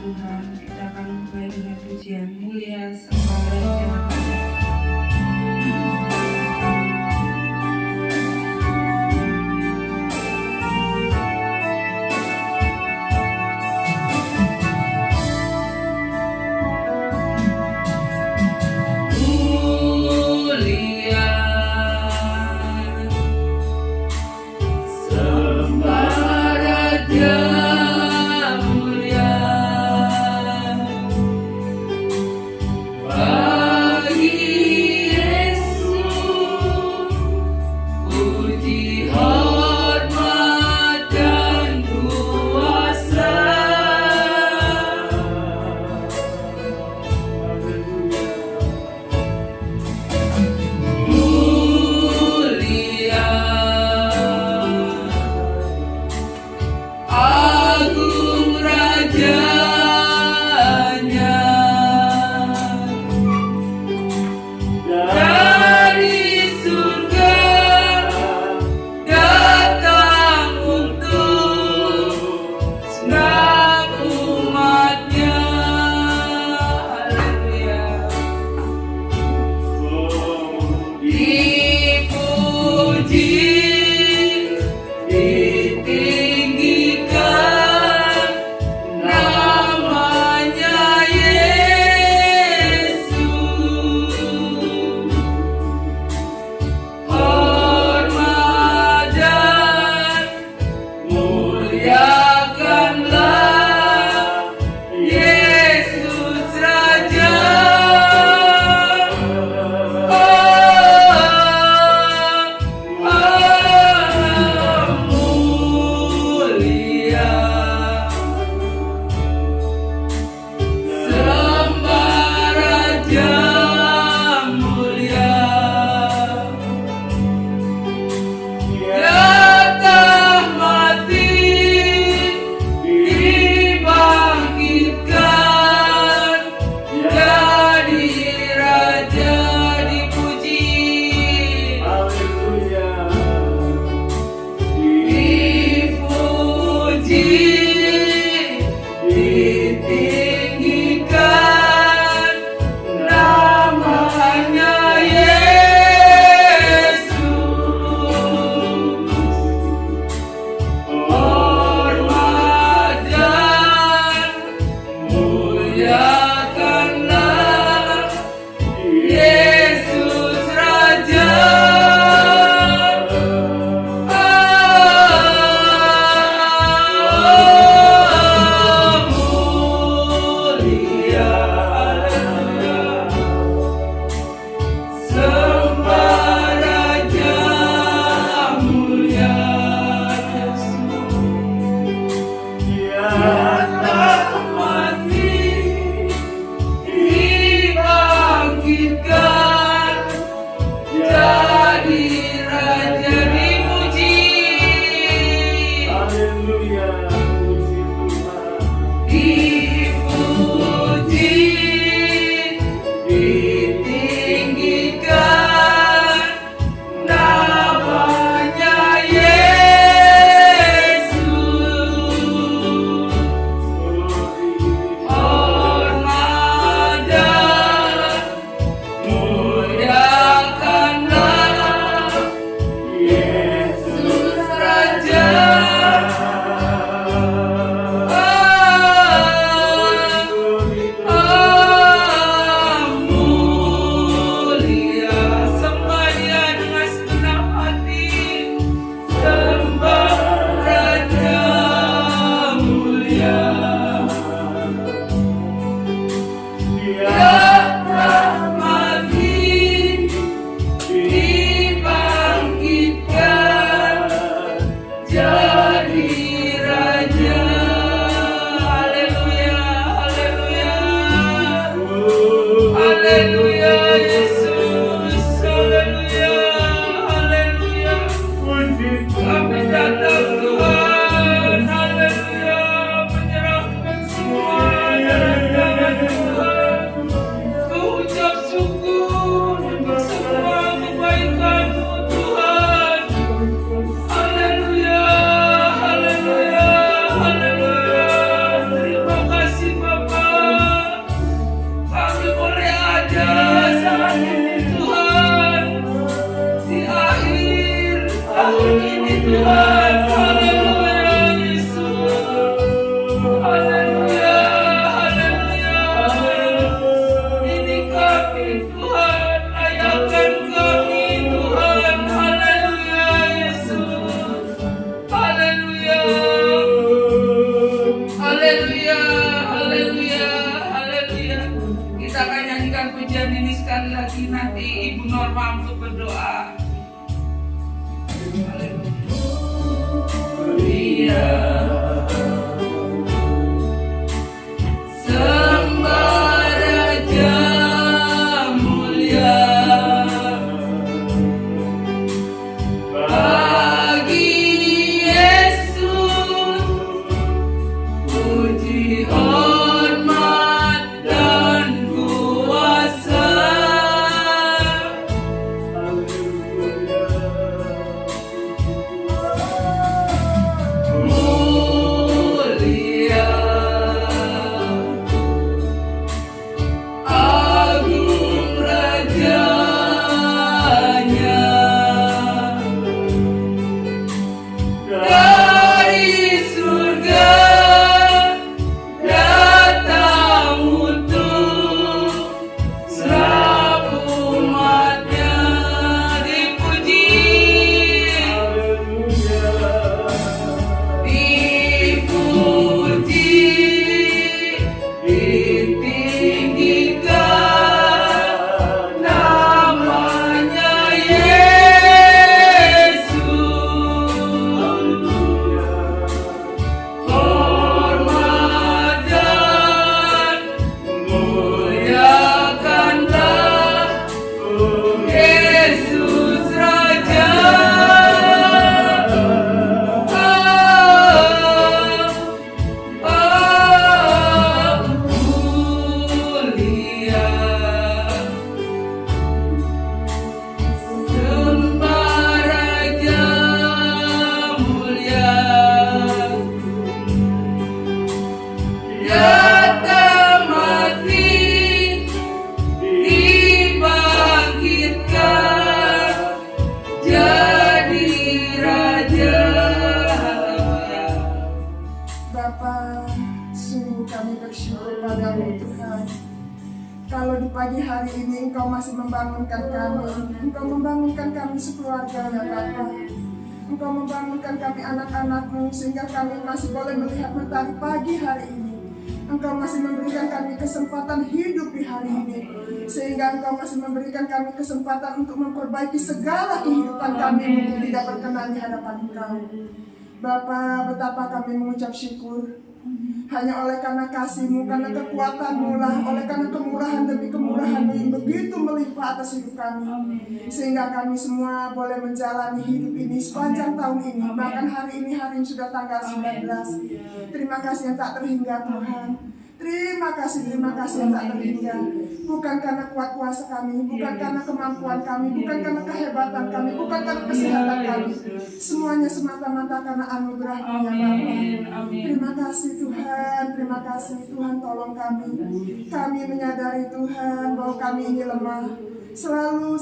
Tuhan. Kita akan mulai dengan pujian mulia sembah Raja. Sembah Raja mulia, bagi Yesus puji hormat dan kuasa. Mulia, agung Rajanya, dari surga datang untuk serap umatnya. Dipuji, dipuji, ditinggikan namanya Yesus. Hormat dan muliakanlah Yesus Raja. Mulia, sembah Raja mulia, datang mati, dibangkitkan jadi Raja. Bapa, sungguh kami bersyukur padamu Tuhan. Kalau di pagi hari ini Engkau masih membangunkan kami, Engkau membangunkan kami sekeluarga ya Bapa. Engkau membangunkan kami anak-anak-Mu sehingga kami masih boleh melihat matahari pagi hari ini. Engkau masih memberikan kami kesempatan hidup di hari ini, sehingga Engkau masih memberikan kami kesempatan untuk memperbaiki segala kehidupan kami mungkin tidak berkenan di hadapan Engkau. Bapa, betapa kami mengucap syukur. Hanya oleh karena kasih-Mu, karena kekuatan-Mu lah, oleh karena kemurahan demi kemurahan-Mu yang begitu melimpah atas hidup kami, sehingga kami semua boleh menjalani hidup ini sepanjang tahun ini, bahkan hari ini hari yang sudah tanggal 19. Terima kasih yang tak terhingga Tuhan. Terima kasih yang tak terhingga. Bukan karena kuat kuasa kami, bukan karena kemampuan kami, bukan karena kehebatan kami, bukan karena kesehatan kami. Semuanya semata-mata karena anugerah-Mu ya Bapa. Terima kasih Tuhan, tolong kami. Kami menyadari Tuhan bahwa kami ini lemah. Selalu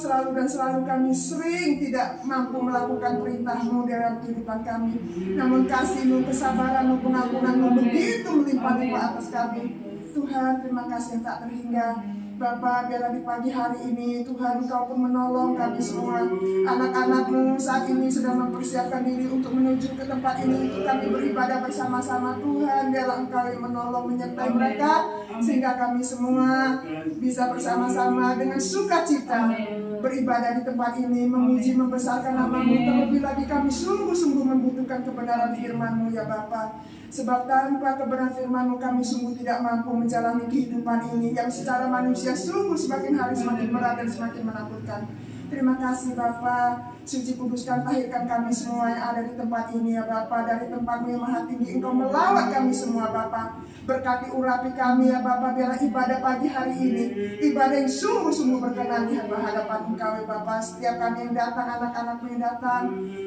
kami sering tidak mampu melakukan perintah-Mu dalam kehidupan kami. Namun kasih-Mu, kesabaran-Mu, pengampunan-Mu begitu melimpah-limpah atas kami. Tuhan, terima kasih yang tak terhingga. Bapa, biarlah di pagi hari ini Tuhan Engkau pun menolong kami semua. Anak-anak-Mu saat ini sedang mempersiapkan diri untuk menuju ke tempat ini untuk kami beribadah bersama-sama. Tuhan, biarlah Engkau yang menolong menyertai mereka, sehingga kami semua bisa bersama-sama dengan sukacita beribadah di tempat ini, memuji, membesarkan nama-Mu. Terlebih lagi kami sungguh-sungguh membutuhkan kebenaran firman-Mu ya Bapa. Sebab tanpa kebenaran firman-Mu kami sungguh tidak mampu menjalani kehidupan ini yang secara manusia sungguh semakin hari semakin berat dan semakin menakutkan. Terima kasih Bapa. Suci kuduskan tahirkan kami semua yang ada di tempat ini ya Bapa. Dari tempat-Mu yang maha tinggi Engkau melawat kami semua Bapa. Berkati urapi kami ya Bapa. Biarlah ibadah pagi hari ini ibadah yang sungguh-sungguh berkenan di hadapan Engkau ya Bapa. Setiap kami yang datang, anak-anak-Mu yang datang,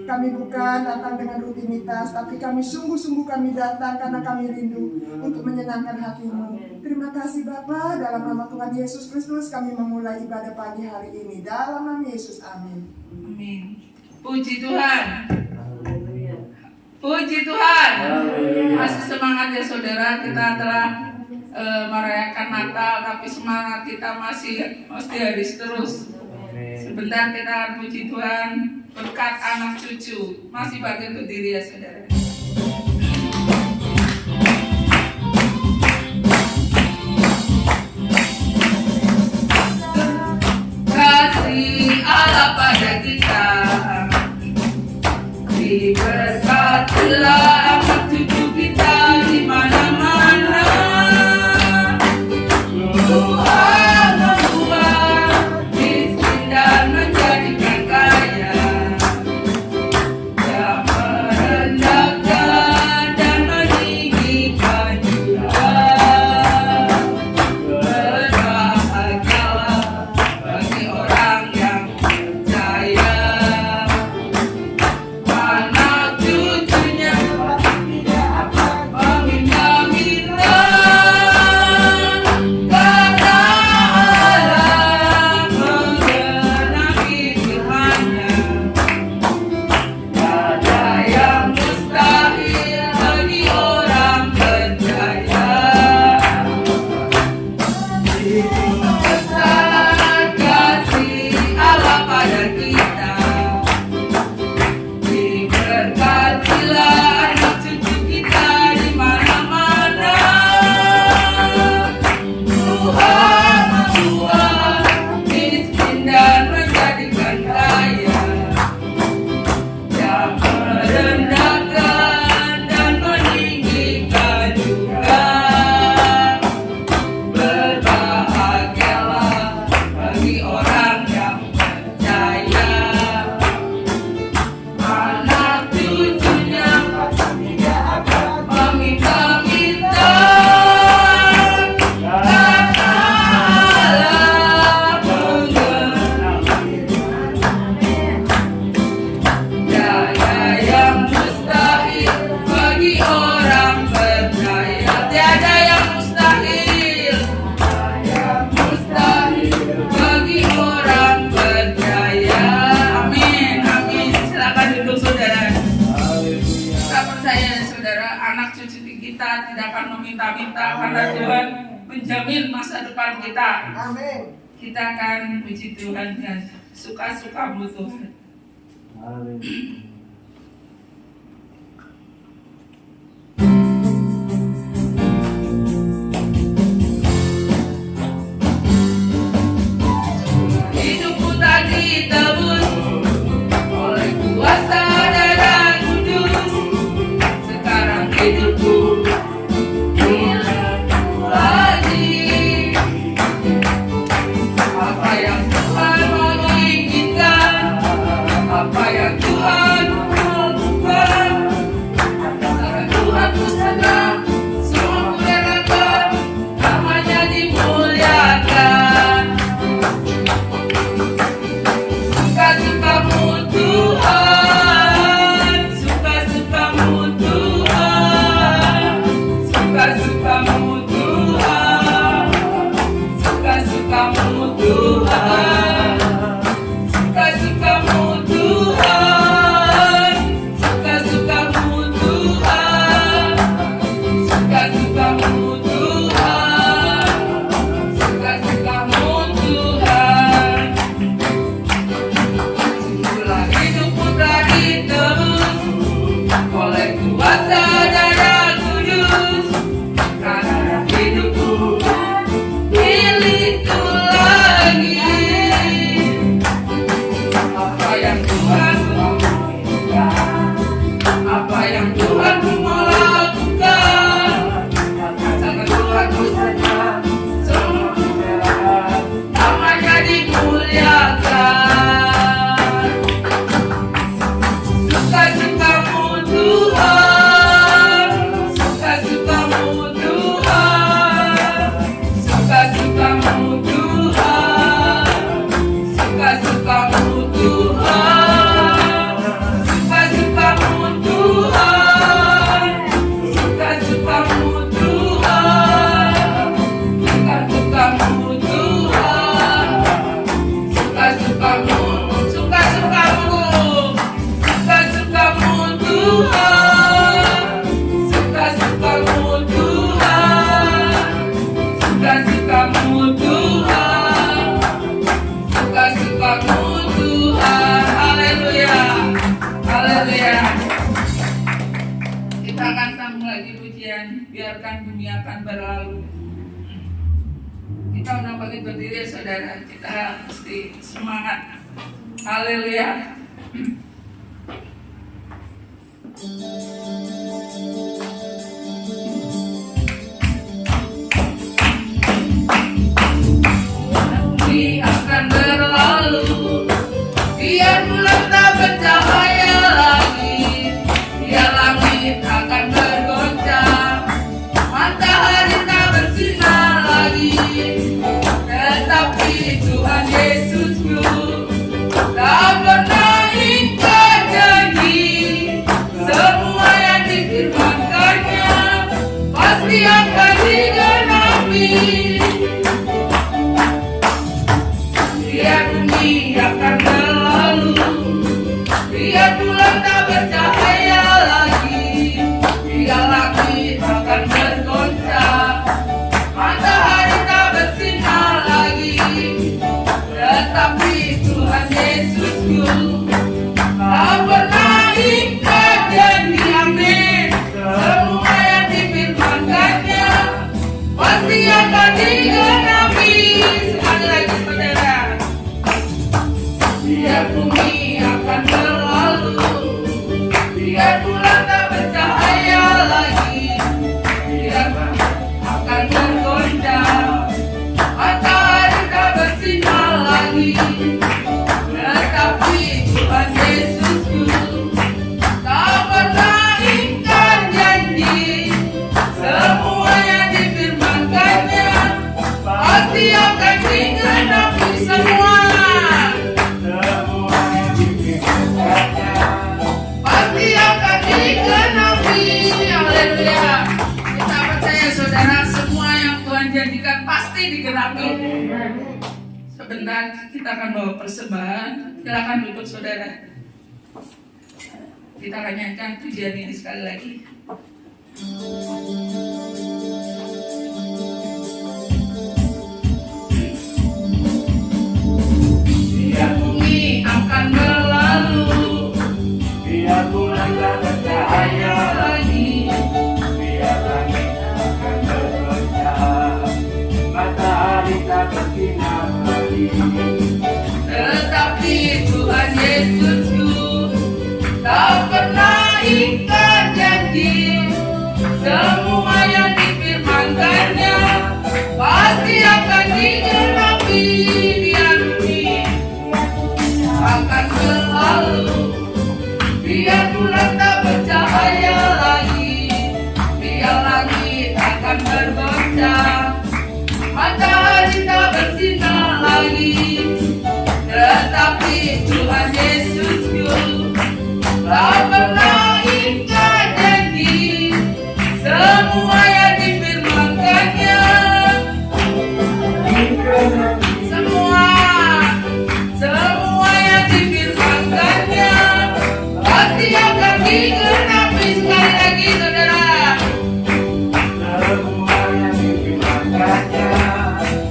kami bukan datang dengan rutinitas, tapi kami sungguh-sungguh kami datang karena kami rindu untuk menyenangkan hati-Mu. Terima kasih Bapa. Dalam nama Tuhan Yesus Kristus kami memulai ibadah pagi hari ini. Dalam nama Yesus, amin. Amin. Puji Tuhan. Puji Tuhan. Masih semangat ya saudara. Kita telah merayakan Natal, tapi semangat kita masih harus terus. Sebentar kita puji Tuhan berkat anak cucu. Masih bagi berdiri ya saudara. Kasih Allah pada kita, diberkatilah percaya saudara, anak cucu kita tidak akan meminta-minta karena Tuhan menjamin masa depan kita. Amin. Kita akan puji Tuhan dan suka-sukamu Tuhan. Hidupku tadi tebus oleh kuasa Darah Kudus. Sekarang hidupku milikmu lagi. Apa yang Tuhan mau inginkan, apa yang Tuhan mau bukan, karena Tuhan ku senang, semua ku relakan, namanya dimuliakan. Suka-sukamu Tuhan, suka-sukamu Tuhan, suka-sukamu Tuhan, suka-sukamu Tuhan, suka-sukamu Tuhan, suka-sukamu Tuhan, suka-sukamu Tuhan, suka-sukamu Tuhan. Sungguhlah hidupku telah ditebus oleh kuasa Darah Kudus. Karena hidupku milikku lagi. Apa yang Tuhan mau inginkan, apa yang Tuhan mau lakukan, karena Tuhan ku senang, semua ku relakan, namanya dimuliakan. Suka-sukamu Tuhan, suka-sukamu Tuhan, suka-sukamu Tuhan, suka-sukamu Tuhan, suka-sukamu Tuhan, suka-sukamu Tuhan, suka-sukamu Tuhan, suka-sukamu, suka-sukamu, suka-sukamu Tuhan, suka-sukamu Tuhan, suka-sukamu Tuhan, suka-sukamu Tuhan. Haleluya, haleluya. Kita akan sambung lagi pujian, biarkan dunia akan berlalu. Kita udah bangkit berdiri saudara, kita mesti semangat. Haleluya. Bumi akan berlalu, biar bulan tak bercahaya lagi, biar langit akan bergoncang, matahari tak bersinar lagi. Tetapi Tuhan Yesusku tak pernah ingkar janji, semua yang difirmankannya pasti akan digenapi. Biar bumi akan berlalu, biar bulan tak bercahaya lagi, biar langit akan bergoncang, matahari tak bersinar lagi. Tetapi Tuhan Yesusku tak pernah ingkar janji, amin. Semua yang difirmankannya pasti akan digenapi. Sekali lagi saudara. Biar bumi akan berlalu, biar bulan tak bercahaya lagi, biar akan bergoncang, matahari tak bersinar lagi. Tetapi Tuhan Yesusku tak pernah ingkar janji, semua yang difirmankannya pasti akan digenapi semua. Pasti akan digenapi. Haleluya. Kita percaya saudara, semua yang Tuhan janjikan pasti digenapi. Sebentar kita akan bawa persembahan. Silakan duduk saudara. Kita akan nyanyikan pujian ini sekali lagi. Biar bumi akan berlalu, Biar bulan tak bercahaya lagi, Biar langit akan bergoncang, matahari tak bersinar lagi. tetapi Tuhan Yesusku tak pernah ingkar janji. Semua yang difirmankannya pasti akan digenapi. Biar bumi akan berlalu, biar bulan tak bercahaya lagi, biar langit akan bergoncang, matahari tak bersinar lagi. Tetapi Tuhan Yesusku tak pernah ingkar janji. Semua yang difirmankannya, semua yang difirmankannya pasti akan digenapi. Sekali lagi saudara, Semua yang difirmankannya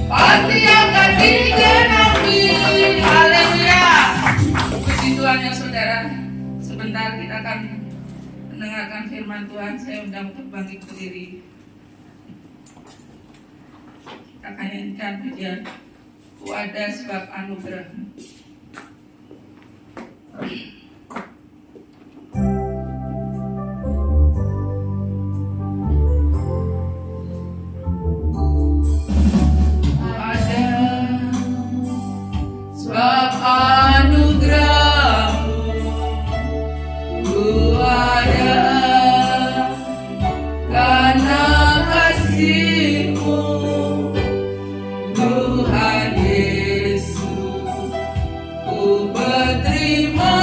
pasti akan digenapi. Haleluya. Puji Tuhan ya saudara. Sebentar kita akan mendengarkan firman Tuhan. Saya undang untuk bangkit berdiri. Kita akan nyanyikan pujian Wadah sebab anugerah. Sebab anugerah-Mu ku ada, karena kasih-Mu Tuhan Yesus, ku berterima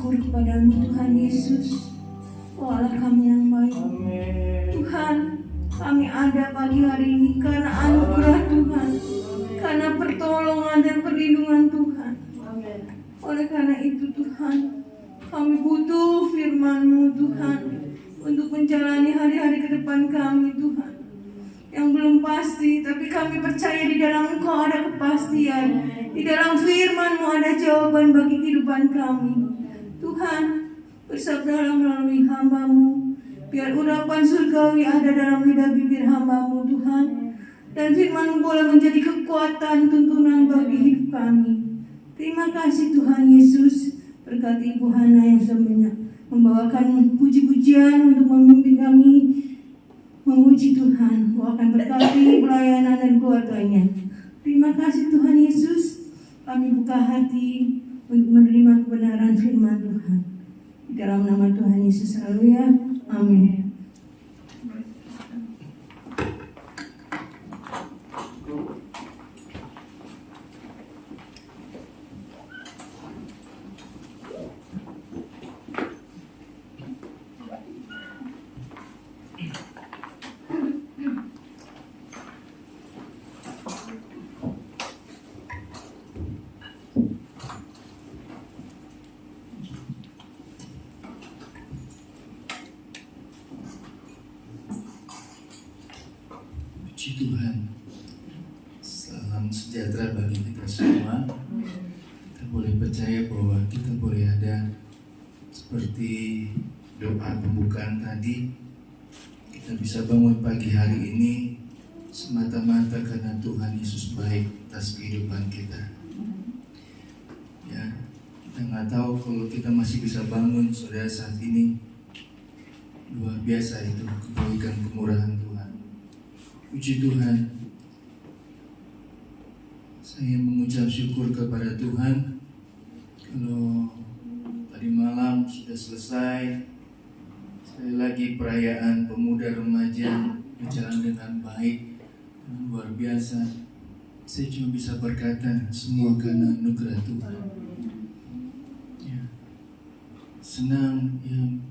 syukur kepadamu Tuhan Yesus. Oh Allah kami yang baik. Amin. Tuhan, kami ada pagi hari ini karena anugerah Tuhan, karena pertolongan dan perlindungan Tuhan. Oleh karena itu Tuhan, kami butuh firman-Mu Tuhan untuk menjalani hari-hari ke depan kami Tuhan, yang belum pasti, tapi kami percaya di dalam Engkau ada kepastian. Di dalam firman-Mu ada jawaban bagi kehidupan kami. Tuhan, bersabdalah melalui hamba-Mu, biar urapan surgawi ada dalam lidah bibir hamba-Mu Tuhan, dan firman-Mu boleh menjadi kekuatan tuntunan bagi hidup kami. Terima kasih Tuhan Yesus. Berkati Ibu Hana yang sudah membawakan puji-pujian untuk memimpin kami memuji Tuhan. Kau akan berkati pelayanan dan keluarganya. Terima kasih Tuhan Yesus. Kami buka hati untuk menerima kebenaran firman Tuhan. Di dalam nama Tuhan Yesus, haleluya. Amin. Puji Tuhan. Salam sejahtera bagi kita semua. Kita boleh percaya bahwa kita boleh ada seperti doa pembukaan tadi. Kita bisa bangun pagi hari ini semata-mata karena Tuhan Yesus baik atas kehidupan kita. Ya, kita nggak tahu kalau kita masih bisa bangun saudara saat ini. Luar biasa itu kebaikan kemurahan Tuhan. Puji Tuhan. Saya mengucap syukur kepada Tuhan kalau tadi malam sudah selesai. Sekali lagi perayaan pemuda remaja berjalan dengan baik, luar biasa. Saya cuma bisa berkata semua karena anugerah Tuhan. Ya. Senang yang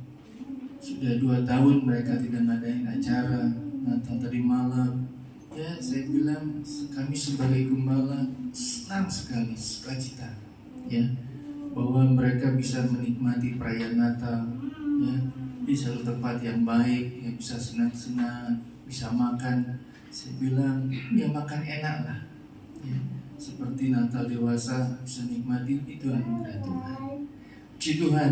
sudah 2 tahun mereka tidak ngadain acara Natal tadi malam. Ya, saya bilang kami sebagai gembala senang sekali, sukacita, ya, bahwa mereka bisa menikmati perayaan Natal, ya, di satu tempat yang baik, ya, bisa senang-senang, bisa makan. Saya bilang, ya makan enak lah, ya, seperti Natal dewasa bisa nikmati, itu anugerah Tuhan. Puji Tuhan.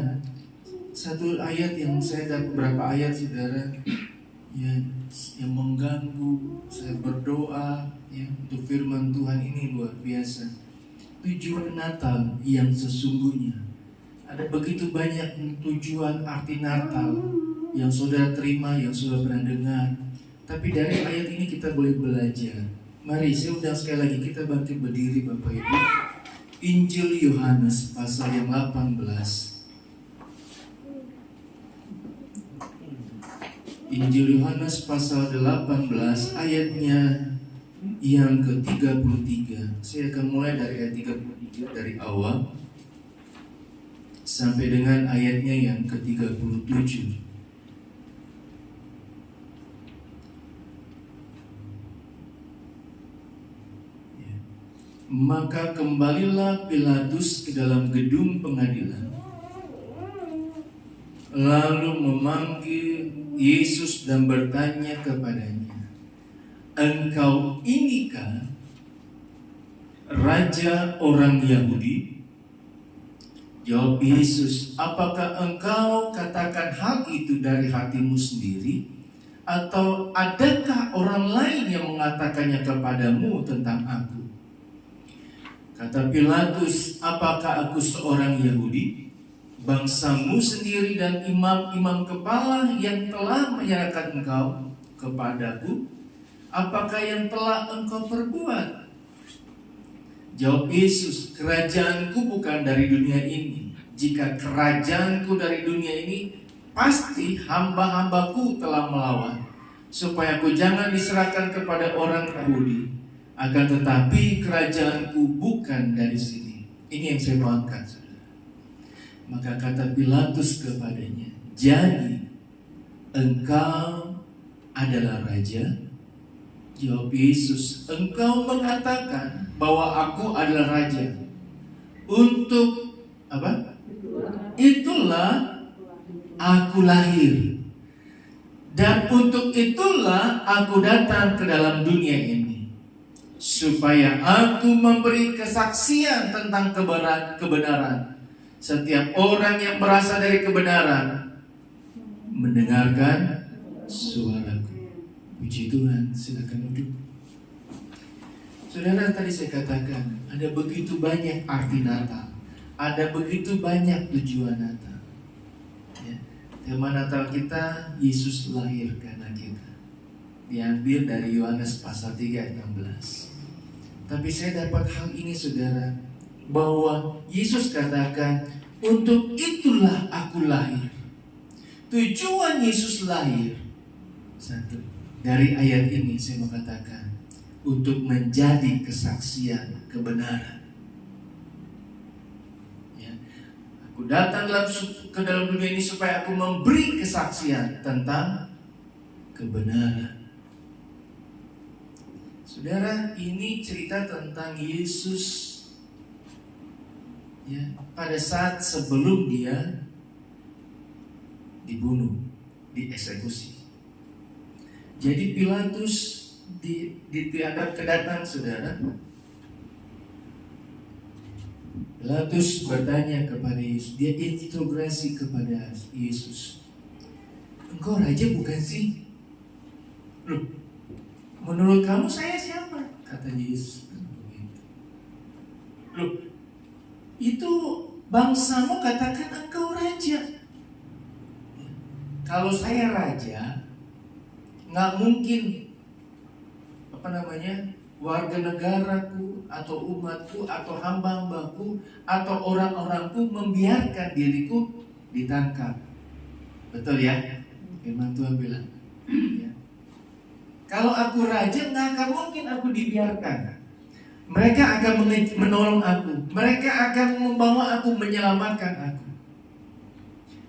Satu ayat yang saya dapat, beberapa ayat saudara, ya, yang mengganggu. Saya berdoa ya untuk firman Tuhan ini luar biasa. Tujuan Natal yang sesungguhnya. Ada begitu banyak tujuan arti Natal yang saudara terima, yang saudara pernah dengar. Tapi dari ayat ini kita boleh belajar. Mari saya undang sekali lagi kita bangkit berdiri Bapak Ibu. Injil Yohanes pasal yang 18. Injil Yohanes pasal 18 ayatnya yang ke-33. Saya akan mulai dari ayat 33 dari awal sampai dengan ayatnya yang ke-37. Ya. Maka kembalilah Pilatus ke dalam gedung pengadilan, lalu memanggil Yesus dan bertanya kepadanya, "Engkau inikah Raja orang Yahudi?" Jawab Yesus, "Apakah engkau katakan hal itu dari hatimu sendiri? Atau adakah orang lain yang mengatakannya kepadamu tentang aku?" Kata Pilatus, "Apakah aku seorang Yahudi? Bangsamu sendiri dan imam-imam kepala yang telah menyerahkan engkau kepadaku. Apakah yang telah engkau perbuat?" Jawab Yesus, "Kerajaanku bukan dari dunia ini. Jika kerajaanku dari dunia ini, pasti hamba-hambaku telah melawan, supaya aku jangan diserahkan kepada orang Yahudi. Akan tetapi kerajaanku bukan dari sini." Ini yang saya mau angkat. Maka kata Pilatus kepadanya, jadi engkau adalah raja? Jawab Yesus, engkau mengatakan bahwa aku adalah raja. Untuk apa? Itulah aku lahir. Dan untuk itulah aku datang ke dalam dunia ini, supaya aku memberi kesaksian tentang kebenaran. Setiap orang yang berasal dari kebenaran mendengarkan suaraku. Puji Tuhan, silakan duduk. Saudara, tadi saya katakan ada begitu banyak arti Natal, ada begitu banyak tujuan Natal. Ya. Tema Natal kita, Yesus lahir karena kita, diambil dari Yohanes pasal 3 ayat 16. Tapi saya dapat hal ini, saudara, bahwa Yesus katakan, untuk itulah aku lahir. Tujuan Yesus lahir, satu, dari ayat ini saya mengatakan, untuk menjadi kesaksian kebenaran. Ya. Aku datang ke dalam dunia ini supaya aku memberi kesaksian tentang kebenaran. Saudara, ini cerita tentang Yesus, ya, pada saat sebelum dia dibunuh, dieksekusi. Jadi Pilatus dianggap kedatang, saudara. Pilatus bertanya kepada Yesus, dia interogasi kepada Yesus, engkau raja bukan sih? Loh, menurut kamu saya siapa? Kata Yesus. Loh, itu bangsamu katakan engkau raja. Kalau saya raja, nggak mungkin warga negaraku atau umatku atau hamba-hambaku atau orang-orangku membiarkan diriku ditangkap. Betul ya? Firman Tuhan bilang, ya. Kalau aku raja, nggak akan mungkin aku dibiarkan. Mereka akan menolong aku, mereka akan membawa aku, menyelamatkan aku.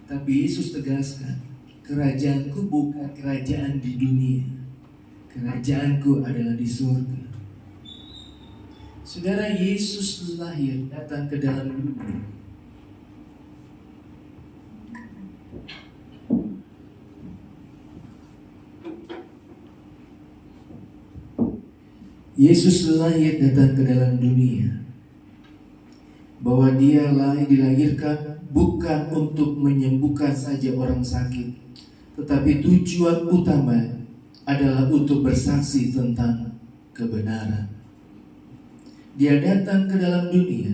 Tapi Yesus tegaskan, kerajaanku bukan kerajaan di dunia, kerajaanku adalah di surga. Saudara, Yesus lahir, datang ke dalam dunia. Yesus lahir, datang ke dalam dunia, bahwa dia dilahirkan bukan untuk menyembuhkan saja orang sakit, tetapi tujuan utama adalah untuk bersaksi tentang kebenaran. Dia datang ke dalam dunia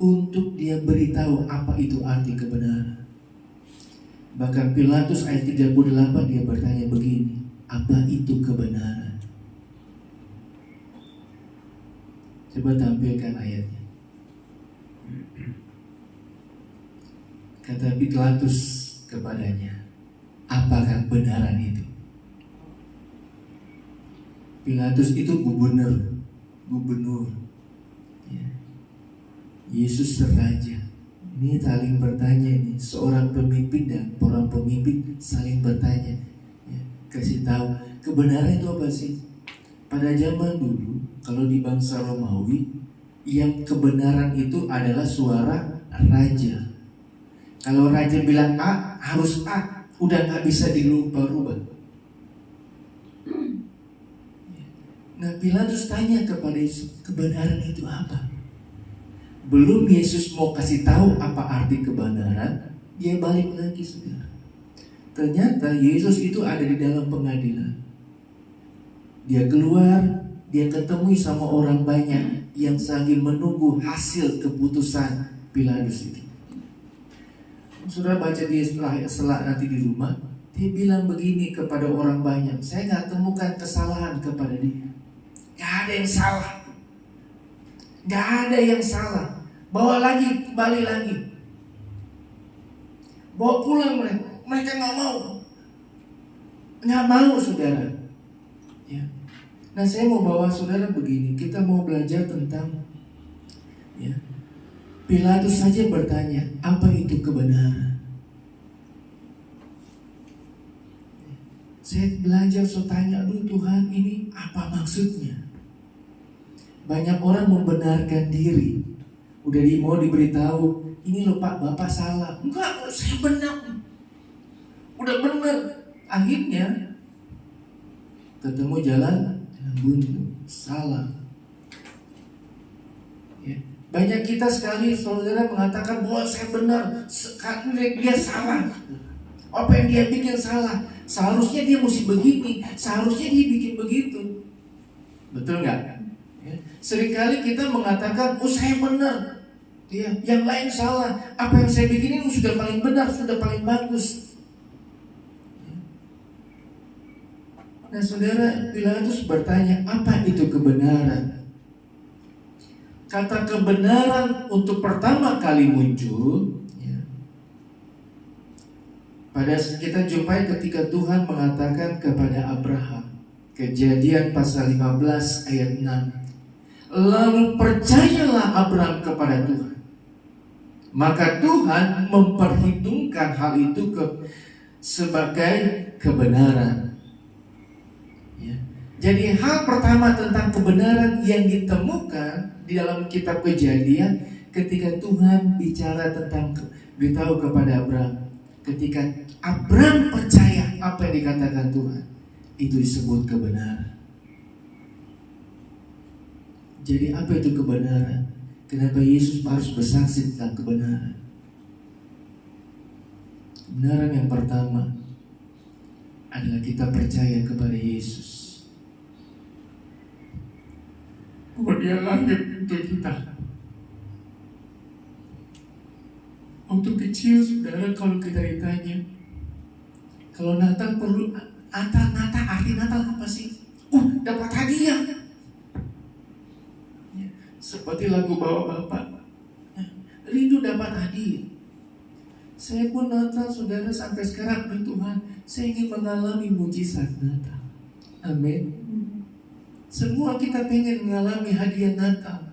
untuk dia beritahu apa itu arti kebenaran. Bahkan Pilatus ayat 38 dia bertanya begini, apa itu kebenaran? Coba tampilkan ayatnya. Kata Pilatus kepadanya, apakah kebenaran itu? Pilatus itu gubernur. Ya. Yesus raja. Ini saling bertanya, ini seorang pemimpin dan orang pemimpin saling bertanya. Ya. Kasih tahu kebenaran itu apa sih? Pada zaman dulu, kalau di bangsa Romawi, yang kebenaran itu adalah suara raja. Kalau raja bilang A, harus A, udah gak bisa dirubah-rubah. Nah, Pilatus tanya kepada Yesus, kebenaran itu apa? Belum Yesus mau kasih tahu apa arti kebenaran, dia balik lagi, saudara. Ternyata Yesus itu ada di dalam pengadilan. Dia keluar, dia ketemu sama orang banyak yang sambil menunggu hasil keputusan Pilatus itu. Saudara baca dia setelah nanti di rumah, dia bilang begini kepada orang banyak, saya gak temukan kesalahan kepada dia. Gak ada yang salah. Gak ada yang salah. Bawa lagi, kembali lagi. Bawa pulang mereka. Mereka gak mau. Gak mau, saudara. Ya. Nah, saya mau bawa saudara begini. Kita mau belajar tentang, ya, Pilatus saja bertanya, apa itu kebenaran? Saya belajar, saya tanya, aduh Tuhan, ini apa maksudnya? Banyak orang membenarkan diri. Udah mau diberitahu, ini loh Pak, Bapak salah. Enggak, saya benar. Udah benar. Akhirnya ketemu jalan buntu, salah. Ya. Banyak kita sekali saudara mengatakan bahwa saya benar, sekarang dia salah. Apa yang dia bikin salah? Seharusnya dia mesti begini, seharusnya dia bikin begitu. Betul nggak? Ya. Seringkali kita mengatakan, oh saya benar, ya, yang lain salah. Apa yang saya bikin ini sudah paling benar, sudah paling bagus. Nah saudara, Pilatus bertanya, apa itu kebenaran? Kata kebenaran untuk pertama kali muncul, ya, pada kita jumpai ketika Tuhan mengatakan kepada Abraham, Kejadian pasal 15 ayat 6. Lalu percayalah Abraham kepada Tuhan, maka Tuhan memperhitungkan hal itu sebagai kebenaran. Jadi hal pertama tentang kebenaran yang ditemukan di dalam kitab Kejadian ketika Tuhan bicara tentang beritahu kepada Abraham. Ketika Abraham percaya apa yang dikatakan Tuhan, itu disebut kebenaran. Jadi apa itu kebenaran? Kenapa Yesus harus bersaksi tentang kebenaran? Kebenaran yang pertama adalah kita percaya kepada Yesus. Oh, dia lahir untuk kita. Waktu kecil saudara, kalau kita ditanya, kalau Natal perlu Natal, arti Natal apa sih? Dapat hadiah. Ya, seperti lagu bawa Bapak, ya, rindu dapat hadiah. Saya pun Natal saudara sampai sekarang, Tuhan, saya ingin mengalami mujizat Natal. Amin. Semua kita pengen mengalami hadiah Natal.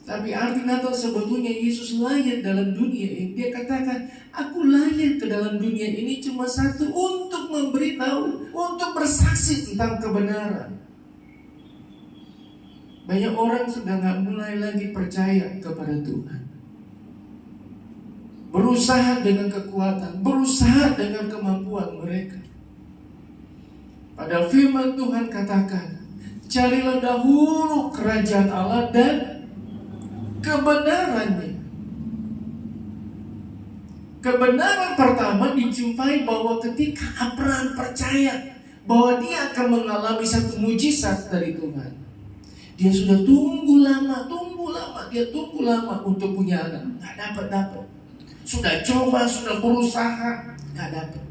Tapi arti Natal sebetulnya Yesus lahir dalam dunia ini. Dia katakan, aku lahir ke dalam dunia ini cuma satu, untuk memberitahu, untuk bersaksi tentang kebenaran. Banyak orang sudah gak mulai lagi percaya kepada Tuhan. Berusaha dengan kekuatan, berusaha dengan kemampuan mereka. Padahal firman Tuhan katakan, carilah dahulu kerajaan Allah dan kebenarannya. Kebenaran pertama dijumpai bahwa ketika Abraham percaya bahwa dia akan mengalami satu mujizat dari Tuhan. Dia sudah tunggu lama untuk punya anak, nggak dapat. Sudah coba, sudah berusaha, nggak dapat.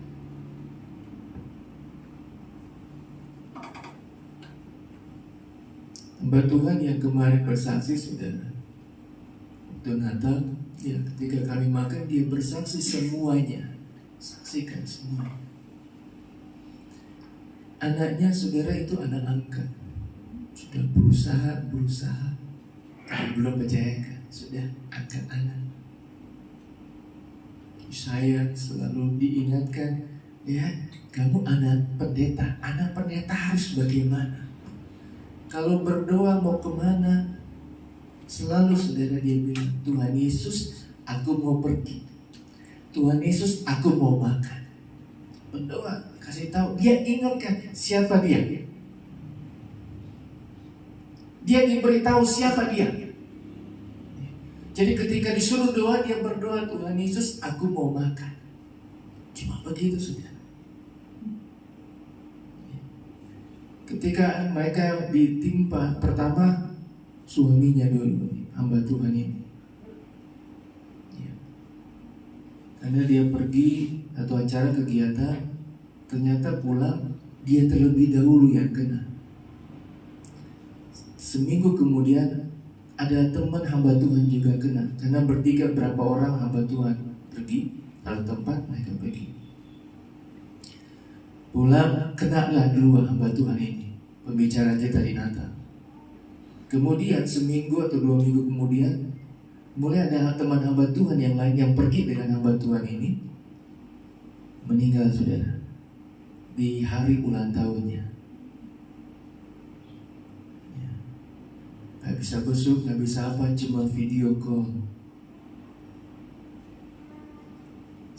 Hamba Tuhan yang kemarin bersaksi saudara, waktu Natal, ya ketika kami makan dia bersaksi semuanya, saksikan semuanya. Anaknya saudara itu anak angkat, sudah berusaha, tapi belum percayakan, sudah angkat anak. Saya selalu diingatkan, ya kamu anak pendeta harus bagaimana? Kalau berdoa mau kemana, selalu saudara dia bilang, Tuhan Yesus, aku mau pergi. Tuhan Yesus, aku mau makan. Berdoa, kasih tahu, dia ingatkan siapa dia. Dia diberitahu siapa dia. Jadi ketika disuruh doa, dia berdoa, Tuhan Yesus, aku mau makan. Cuma begitu saudara. Ketika mereka ditimpa, pertama suaminya dulu, hamba Tuhan ini. Ya. Karena dia pergi atau acara kegiatan, ternyata pulang dia terlebih dahulu yang kena. Seminggu kemudian ada teman hamba Tuhan juga kena. Karena bertiga berapa orang hamba Tuhan pergi, lalu tempat mereka pergi. Pulang kenalah dua hamba Tuhan ini, pembicara cerita di Natal. Kemudian seminggu atau 2 minggu kemudian Mulai ada teman hamba Tuhan yang lain yang pergi dengan hamba Tuhan ini, meninggal saudara, di hari ulang tahunnya. Ya. Gak bisa besuk, gak bisa apa, cuma video call.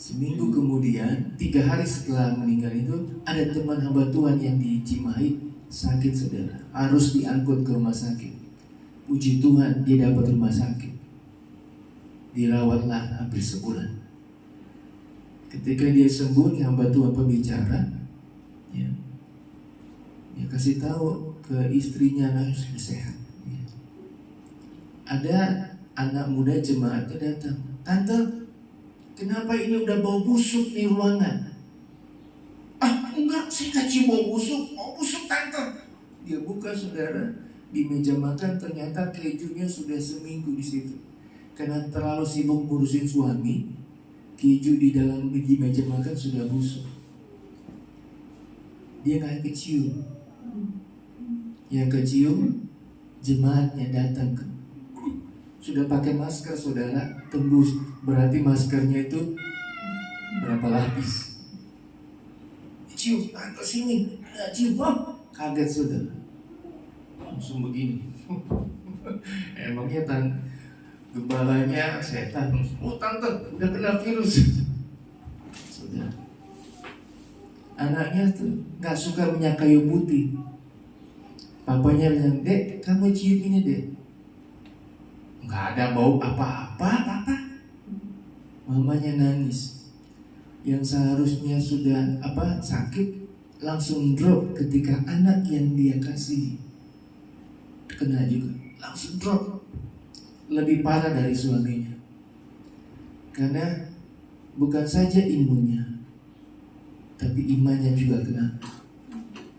Seminggu kemudian, 3 hari setelah meninggal itu, ada teman hamba Tuhan yang di Cimahi sakit saudara, harus diangkut ke rumah sakit. Puji Tuhan, dia dapat rumah sakit. Dirawatlah hampir sebulan. Ketika dia sembuh, hamba Tuhan pembicara, ya, dia kasih tahu ke istrinya, anaknya sudah sehat. Ya. Ada anak muda jemaatnya datang, "Tante, kenapa ini udah bau busuk di ruangan?" "Ah, enggak, saya nggak cium bau busuk tante." Dia buka saudara, di meja makan ternyata kejunya sudah seminggu di situ. Karena terlalu sibuk ngurusin suami, keju di dalam di meja makan sudah busuk. Dia nggak kecium. Yang kecium jemaatnya datang, sudah pakai masker saudara, tembus. Berarti maskernya itu berapa lapis? Cium, ke sini, cium, kaget saudara, langsung begini. Emangnya gembalanya setan. "Oh tante, udah kena virus." Saudara, anaknya tuh nggak suka minyak kayu putih. Papanya bilang, "Dek, kamu cium ini dek." "Nggak ada bau apa-apa, papa." Mamanya nangis. Yang seharusnya sudah sakit, langsung drop ketika anak yang dia kasih kena juga, langsung drop. Lebih parah dari suaminya. Karena bukan saja imunnya, tapi imannya juga kena.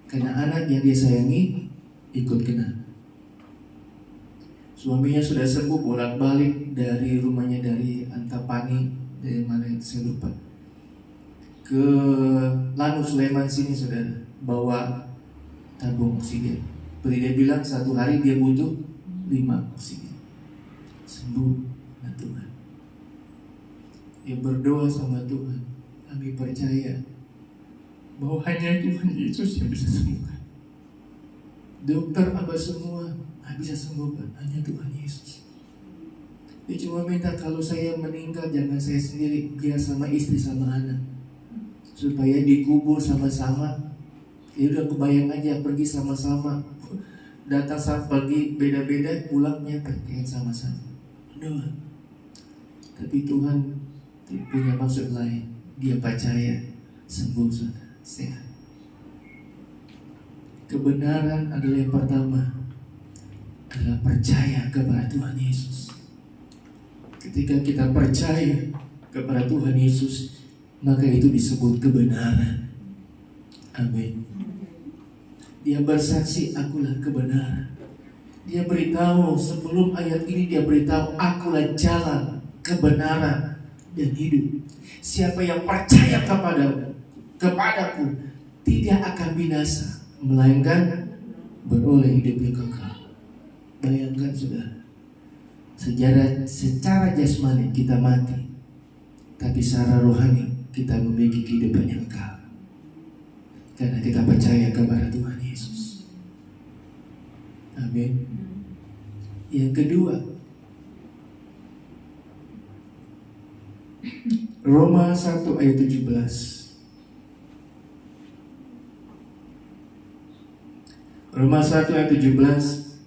Karena anak yang dia sayangi ikut kena. Suaminya sudah sembuh, bolak-balik dari rumahnya, dari Antapani, dari mana itu saya lupa, ke Lanus Sleman sini saudara, bawa tabung oksigen. Seperti dia bilang, 1 hari dia butuh 5 oksigen. Sembuh dengan Tuhan. Dia berdoa sama Tuhan. Kami percaya bahwa hanya Tuhan Yesus yang bisa sembuhkan. Dokter apa semua nggak bisa sembuhkan, hanya Tuhan Yesus. Dia cuma minta kalau saya meninggal jangan saya sendiri, biar sama istri sama anak, supaya dikubur sama-sama. Ya udah, kebayang aja pergi sama-sama, datang saat pergi beda-beda, pulangnya pengen sama-sama. Doa. Tapi Tuhan punya maksud lain. Dia percaya sembuh sudah, sehat. Kebenaran adalah yang pertama, adalah percaya kepada Tuhan Yesus. Ketika kita percaya kepada Tuhan Yesus, maka itu disebut kebenaran. Amin. Dia bersaksi, akulah kebenaran. Dia beritahu, sebelum ayat ini dia beritahu, akulah jalan, kebenaran, dan hidup. Siapa yang percaya kepadaku tidak akan binasa, melainkan beroleh hidup yang kekal. Bayangkan saudara, secara jasmani kita mati, tapi secara rohani kita memiliki kehidupan yang kekal. Karena kita percaya kepada Tuhan Yesus. Amin. Yang kedua, Roma 1 ayat 17. Roma 1 ayat 17.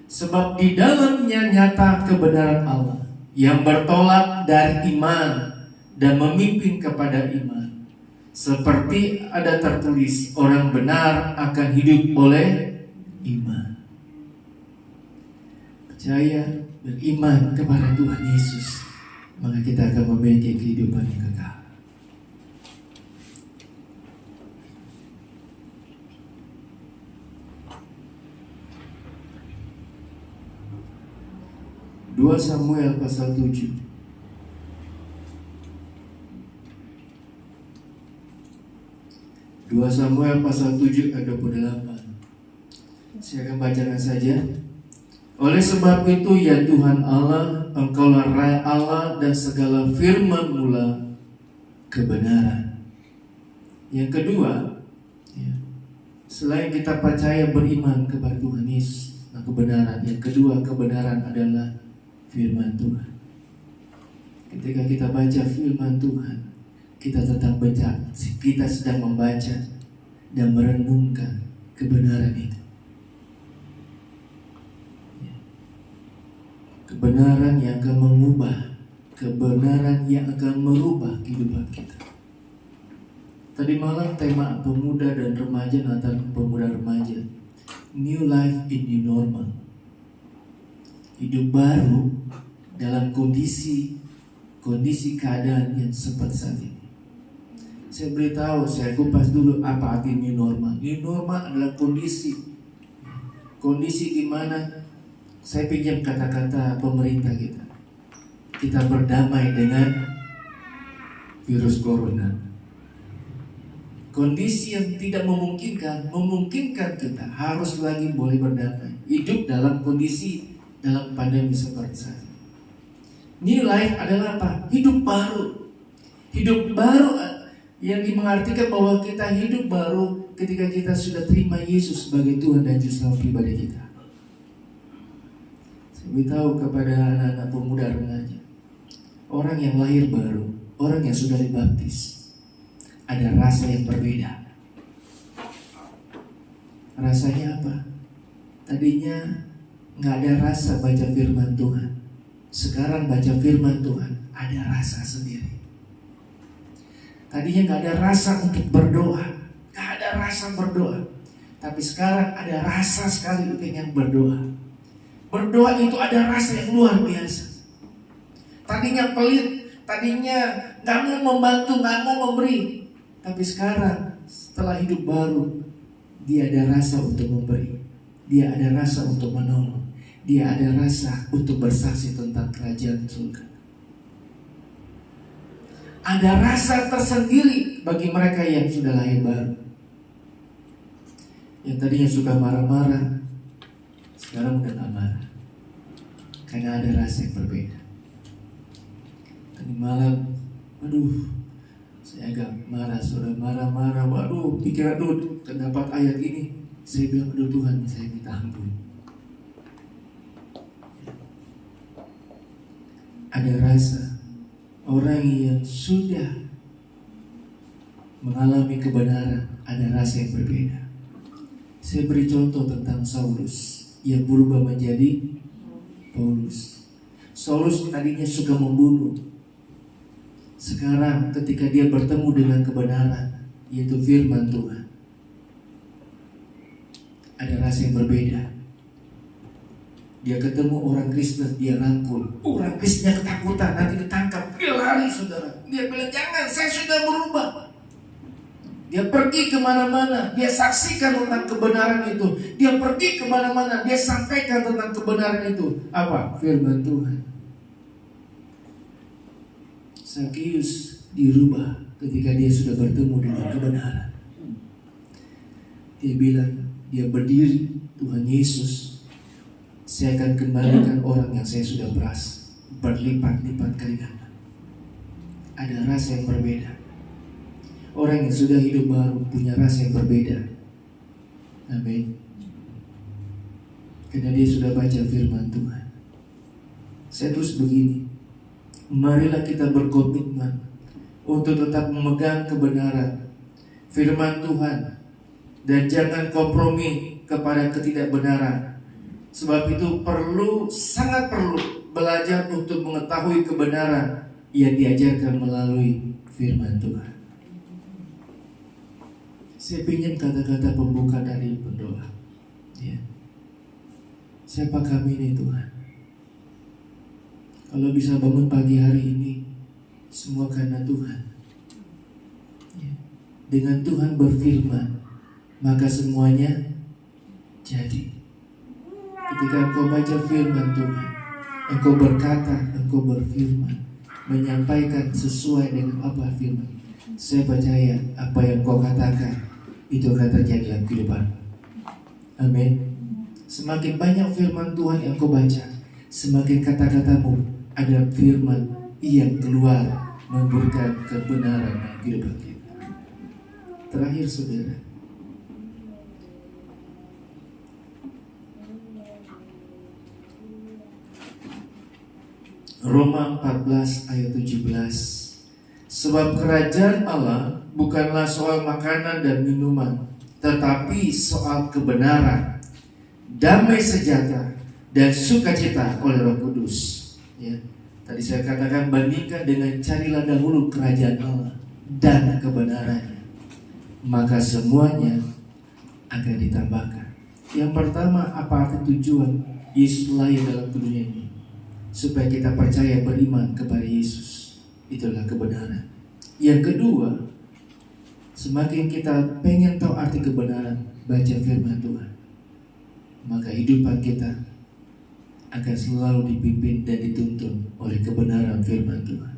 Sebab di dalamnya nyata kebenaran Allah yang bertolak dari iman dan memimpin kepada iman. Seperti ada tertulis, orang benar akan hidup oleh iman. Percaya, beriman kepada Tuhan Yesus, maka kita akan memiliki kehidupan yang kekal. Dua Samuel pasal 7. 2 Samuel pasal 7 ayat 28. Saya akan bacakan saja. Oleh sebab itu ya Tuhan Allah, Engkaulah Allah dan segala firman mula kebenaran. Yang kedua, ya, selain kita percaya beriman kepada Tuhan Yesus, nah kebenaran. Yang kedua, kebenaran adalah firman Tuhan. Ketika kita baca firman Tuhan, kita tetap baca, kita sedang membaca dan merenungkan kebenaran itu. Kebenaran yang akan mengubah, kebenaran yang akan merubah kehidupan kita. Tadi malam tema pemuda dan remaja, Natal pemuda remaja, New Life in New Normal. Hidup baru dalam kondisi keadaan yang seperti saat ini. Saya beritahu, saya kupas dulu apa arti new normal. New normal adalah kondisi di mana saya pinjam kata-kata pemerintah kita. Kita berdamai dengan virus corona. Kondisi yang tidak memungkinkan kita harus lagi boleh berdamai. Hidup dalam kondisi dalam pandemi seperti saat ini. New life adalah apa? Hidup baru. Hidup baru yang mengartikan bahwa kita hidup baru ketika kita sudah terima Yesus sebagai Tuhan dan Juru Selamat pribadi kita. Saya beritahu kepada anak-anak pemuda remaja, orang yang lahir baru, orang yang sudah dibaptis, ada rasa yang berbeda. Rasanya apa? Tadinya nggak ada rasa baca firman Tuhan. Sekarang baca firman Tuhan ada rasa sendiri. Tadinya nggak ada rasa untuk berdoa, nggak ada rasa berdoa. Tapi sekarang ada rasa sekali pengen berdoa. Berdoa itu ada rasa yang luar biasa. Tadinya pelit, tadinya nggak mau membantu, nggak mau memberi. Tapi sekarang setelah hidup baru, dia ada rasa untuk memberi. Dia ada rasa untuk menolong. Dia ada rasa untuk bersaksi tentang kerajaan surga. Ada rasa tersendiri bagi mereka yang sudah lahir baru. Yang tadinya suka marah-marah, sekarang udah gak marah. Karena ada rasa yang berbeda. Tadi malam, saya agak marah, sudah marah-marah. Pikiran terdapat ayat ini. Saya bilang, Tuhan, saya minta ampun. Ada rasa orang yang sudah mengalami kebenaran, ada rasa yang berbeda. Saya beri contoh tentang Saulus yang berubah menjadi Paulus. Saulus tadinya suka membunuh. Sekarang ketika dia bertemu dengan kebenaran, yaitu firman Tuhan, ada rasa yang berbeda. Dia ketemu orang Kristen, dia rangkul. Orang Kristennya ketakutan, nanti ditangkap. Dia lari, saudara. Dia bilang, jangan, saya sudah berubah. Dia pergi kemana-mana, dia saksikan tentang kebenaran itu. Dia pergi kemana-mana, dia sampaikan tentang kebenaran itu. Apa? Firman Tuhan. Sakius dirubah ketika dia sudah bertemu dengan kebenaran. Dia bilang, dia berdiri, Tuhan Yesus, saya akan kembalikan orang yang saya sudah peras berlipat-lipat kali ganda. Ada rasa yang berbeda. Orang yang sudah hidup baru punya rasa yang berbeda. Amin. Karena dia sudah baca firman Tuhan. Saya terus begini, marilah kita berkomitmen untuk tetap memegang kebenaran firman Tuhan dan jangan kompromi kepada ketidakbenaran. Sebab itu sangat perlu belajar untuk mengetahui kebenaran yang diajarkan melalui firman Tuhan. Saya pinjam kata-kata pembuka dari pendoa. Ya. Siapa kami ini Tuhan? Kalau bisa bangun pagi hari ini, semua karena Tuhan. Ya. Dengan Tuhan berfirman, maka semuanya jadi. Ketika engkau baca firman Tuhan, engkau berkata, engkau berfirman, menyampaikan sesuai dengan apa firman. Saya percaya apa yang engkau katakan itu akan terjadi dalam kehidupan. Amin. Semakin banyak firman Tuhan yang kau baca, semakin kata-katamu ada firman yang keluar memberikan kebenaran dalam kehidupan kita. Terakhir saudara, Roma 14 ayat 17. Sebab kerajaan Allah bukanlah soal makanan dan minuman, tetapi soal kebenaran, damai sejahtera, dan sukacita oleh Roh Kudus. Ya, tadi saya katakan bandingkan dengan carilah dahulu kerajaan Allah dan kebenarannya, maka semuanya akan ditambahkan. Yang pertama, apa arti tujuan Yesus lahir dalam dunia ini? Supaya kita percaya beriman kepada Yesus. Itulah kebenaran. Yang kedua, semakin kita pengen tahu arti kebenaran, baca firman Tuhan, maka hidupan kita akan selalu dipimpin dan dituntun oleh kebenaran firman Tuhan.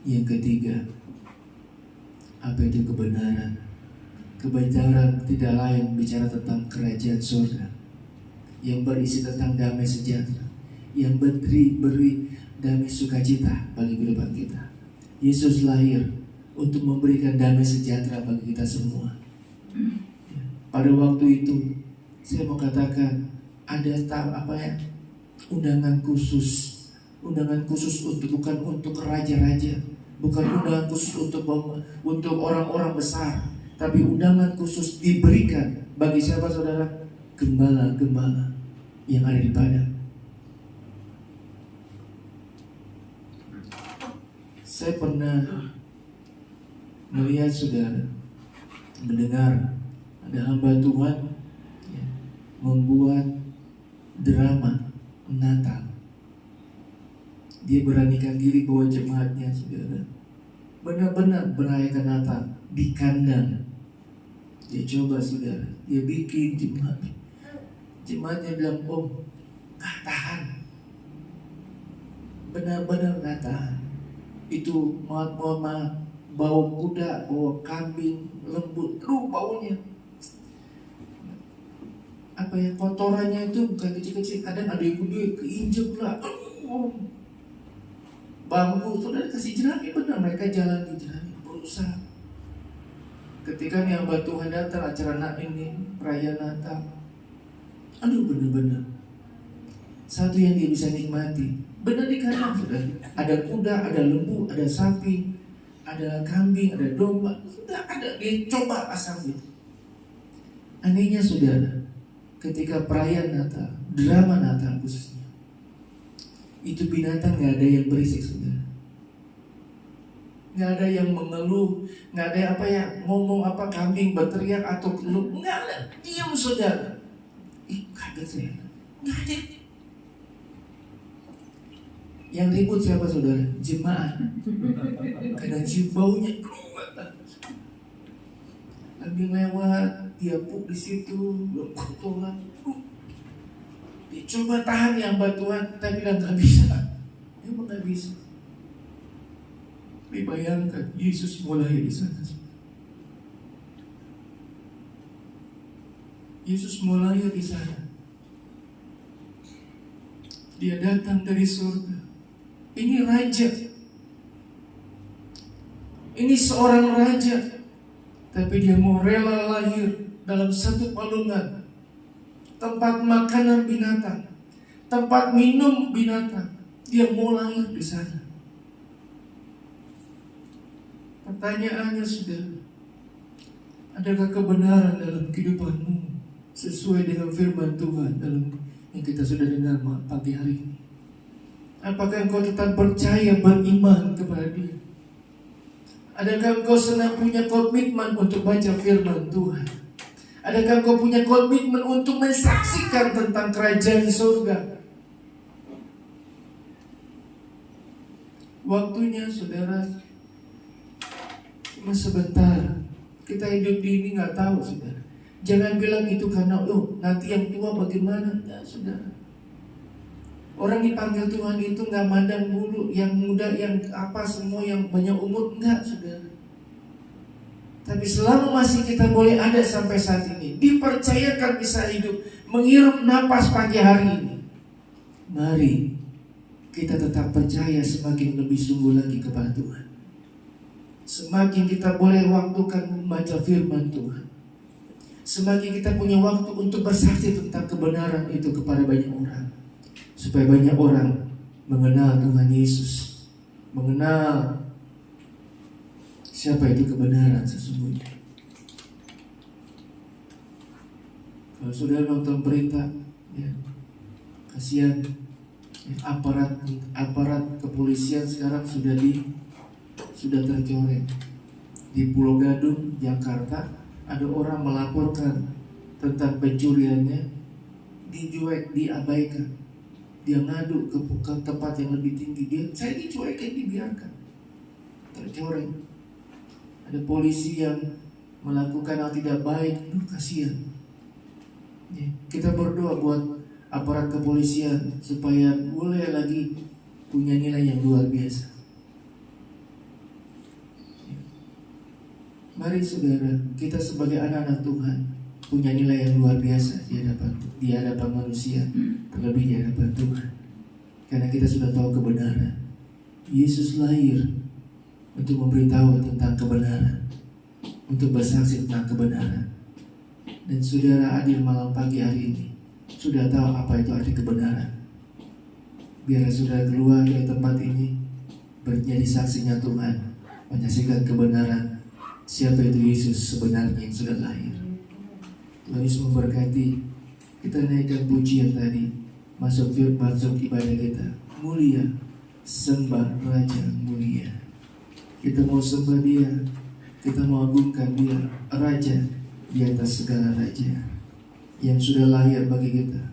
Yang ketiga, apa itu kebenaran? Kebenaran tidak lain bicara tentang kerajaan surga yang berisi tentang damai sejahtera, yang beri damai sukacita bagi kehidupan kita. Yesus lahir untuk memberikan damai sejahtera bagi kita semua. Pada waktu itu, saya mau katakan ada undangan khusus untuk bukan untuk raja-raja, bukan undangan khusus untuk orang-orang besar, tapi undangan khusus diberikan bagi siapa saudara? Gembala-gembala yang ada di padang. Saya pernah melihat saudara, mendengar ada hamba Tuhan ya, membuat drama Natal. Dia beranikan diri bawa jemaatnya saudara, benar-benar merayakan Natal di kandang. Dia coba saudara, dia bikin jemaatnya bilang, gak tahan, benar-benar gak tahan. Itu bau kuda, bau kambing, lembut, baunya. Kotorannya itu bukan kecil-kecil, kadang ada yang gede, keinjek lah. Bambu, saudara kasih jerami, benar mereka jalan di jerami, berusaha. Ketika nih hamba Tuhan datang acara ini, perayaan Natal, benar-benar satu yang dia bisa nikmati, benar di kandang saudara. Ada kuda, ada lembu, ada sapi, ada kambing, ada domba, sudah ada, dia coba asal gitu. Anehnya saudara, ketika perayaan Natal, drama Natal khususnya, itu binatang gak ada yang berisik saudara, gak ada yang mengeluh, gak ada ngomong kambing berteriak atau keluh, gak ada, diam saudara. Kaget saya, gak ada. Yang ribut siapa saudara? Jemaat. Karena cium baunya keluar. Kambing lewat, dia puk di situ, kotoran. Dia coba tahan yang Tuhan, tapi bilang gak bisa. Emang gak bisa. Dibayangkan Yesus mulai di sana. Yesus mulai di sana. Dia datang dari surga. Ini raja. Ini seorang raja. Tapi dia mau rela lahir dalam satu palungan, tempat makanan binatang, tempat minum binatang. Dia mau lahir di sana. Pertanyaannya sudah, adakah kebenaran dalam kehidupanmu sesuai dengan firman Tuhan dalam yang kita sudah dengar pagi hari ini? Apakah engkau tetap percaya, beriman kepada Dia? Adakah engkau senang punya komitmen untuk baca firman Tuhan? Adakah engkau punya komitmen untuk mensaksikan tentang kerajaan surga? Waktunya saudara cuma sebentar. Kita hidup di ini gak tahu saudara. Jangan bilang itu karena nanti yang tua bagaimana. Ya saudara, orang dipanggil Tuhan itu gak mandang bulu, yang muda, yang semua yang banyak umur, enggak saudara. Tapi selama masih kita boleh ada sampai saat ini, dipercayakan bisa hidup, menghirup napas pagi hari ini, mari kita tetap percaya semakin lebih sungguh lagi kepada Tuhan. Semakin kita boleh waktukan membaca firman Tuhan, semakin kita punya waktu untuk bersaksi tentang kebenaran itu kepada banyak orang, supaya banyak orang mengenal Tuhan Yesus, mengenal siapa itu kebenaran sesungguhnya. Kalau sudah nonton berita, ya, kasihan, ya, aparat kepolisian sekarang sudah tercoreng. Di Pulau Gadung, Jakarta, ada orang melaporkan tentang pencuriannya, dicuek, diabaikan. Dia ngadu ke tempat yang lebih tinggi, saya dicuekin, dibiarkan, tercoreng. Ada polisi yang melakukan hal tidak baik, kasihan. Ya, kita berdoa buat aparat kepolisian supaya boleh lagi punya nilai yang luar biasa. Ya. Mari saudara, kita sebagai anak-anak Tuhan punya nilai yang luar biasa di hadapan manusia, terlebih di hadapan Tuhan. Karena kita sudah tahu kebenaran. Yesus lahir untuk memberitahu tentang kebenaran, untuk bersaksi tentang kebenaran. Dan saudara hadir malam pagi hari ini sudah tahu apa itu arti kebenaran. Biar saudara keluar dari tempat ini menjadi saksinya Tuhan, menyaksikan kebenaran siapa itu Yesus sebenarnya yang sudah lahir. Tuhan Yesus memberkati. Kita naikkan pujian tadi, masuk ibadah kita. Mulia, sembah Raja mulia. Kita mau sembah Dia, kita mau agungkan Dia, Raja di atas segala raja, yang sudah lahir bagi kita.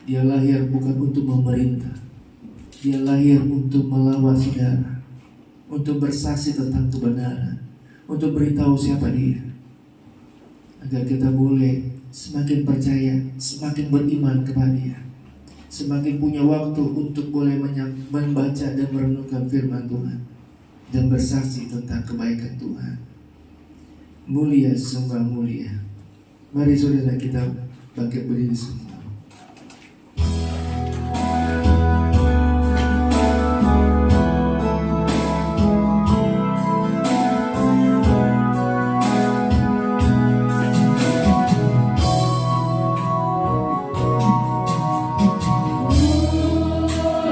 Dia lahir bukan untuk memerintah, Dia lahir untuk melawat saudara, untuk bersaksi tentang kebenaran, untuk beritahu siapa Dia, agar kita boleh semakin percaya, semakin beriman kepada Dia, semakin punya waktu untuk boleh membaca dan merenungkan firman Tuhan, dan bersaksi tentang kebaikan Tuhan. Mulia, sembah mulia. Mari saudara kita bangkit berdiri semua.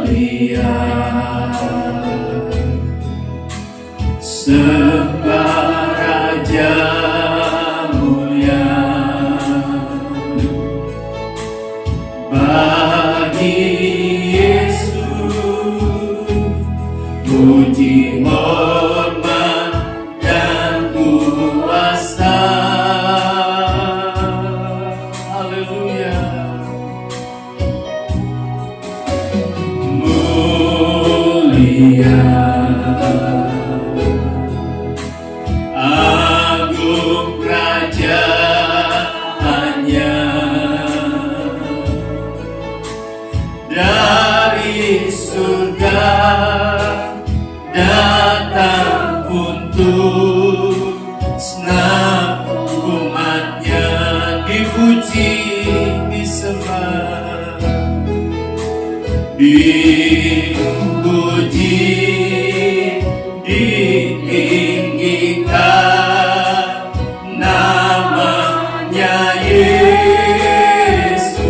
Mulia, sembah Raja mulia, bagi Yesus puji hormat dan kuasa. Haleluya. Mulia, agung kerajaannya, dari surga datang untuk senang umatnya, dipuji, disembah, dipuji, ditinggikan namanya Yesus.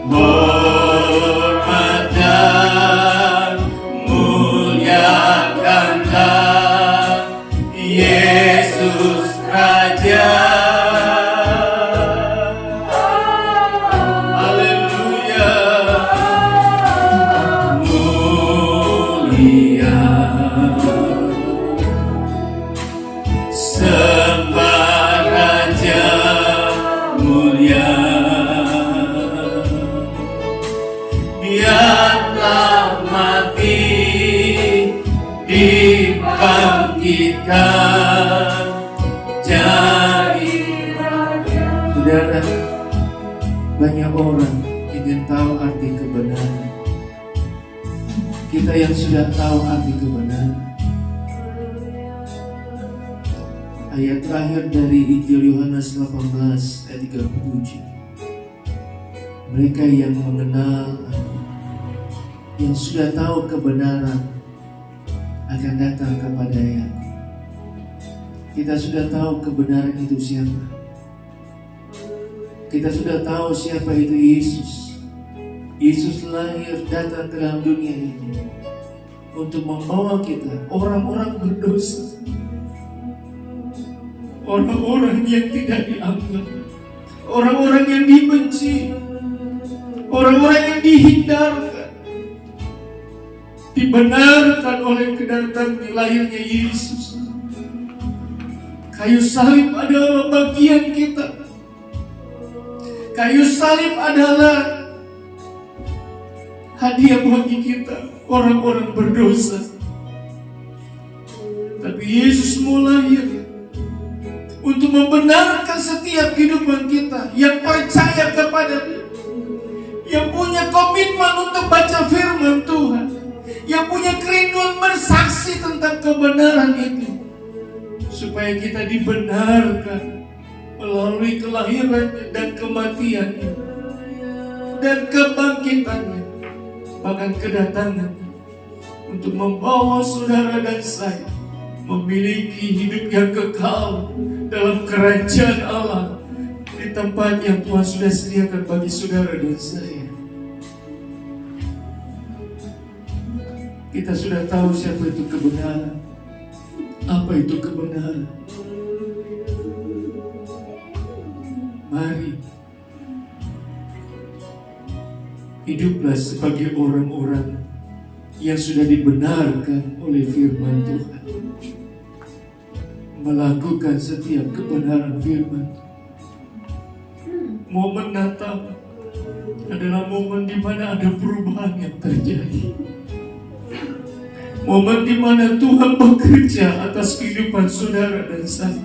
Hormat dan muliakanlah Yesus Raja. Haleluya. Mulia, sembah Raja mulia. Dia telah mati, dibangkitkan jadi Raja. Saudara, banyak orang ingin tahu arti kebenaran. Kita yang sudah tahu arti kebenaran, ayat terakhir dari Injil Yohanes 18 ayat 37. Mereka yang mengenal Aku, yang sudah tahu kebenaran, akan datang kepada Aku. Kita sudah tahu kebenaran itu siapa. Kita sudah tahu siapa itu Yesus. Yesus lahir datang ke dalam dunia ini untuk membawa kita, orang-orang berdosa, orang-orang yang tidak dianggap, orang-orang yang dibenci, orang-orang yang dihindarkan, dibenarkan oleh kedatangan lahirnya Yesus. Kayu salib adalah bagian kita. Kayu salib adalah hadiah bagi kita, orang-orang berdosa. Tapi Yesus mau lahir untuk membenarkan setiap kehidupan kita yang percaya kepada Dia, yang punya komitmen untuk baca firman Tuhan, yang punya kerinduan bersaksi tentang kebenaran itu, supaya kita dibenarkan melalui kelahirannya dan kematiannya dan kebangkitannya, bahkan kedatangannya untuk membawa saudara dan saya memiliki hidup yang kekal dalam kerajaan Allah di tempat yang Tuhan sudah sediakan bagi saudara dan saya. Kita sudah tahu siapa itu kebenaran. Apa itu kebenaran? Mari hiduplah sebagai orang-orang yang sudah dibenarkan oleh firman Tuhan, melakukan setiap kebenaran firman. Momen Natal adalah momen di mana ada perubahan yang terjadi. Momen di mana Tuhan bekerja atas kehidupan saudara dan saya.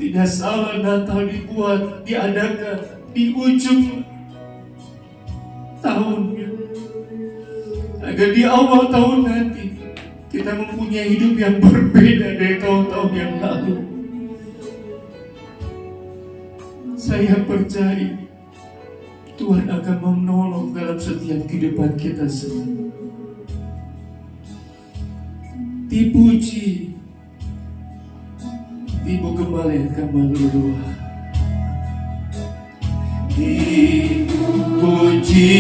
Tidak salah Natal diadakan di ujung tahunnya, agar di awal tahun nanti kita mempunyai hidup yang berbeda dari tahun-tahun yang lalu. Saya percaya Tuhan akan menolong dalam setiap kehidupan kita semua. Dipuji, Ibu kembali akan berdoa. Dipuji,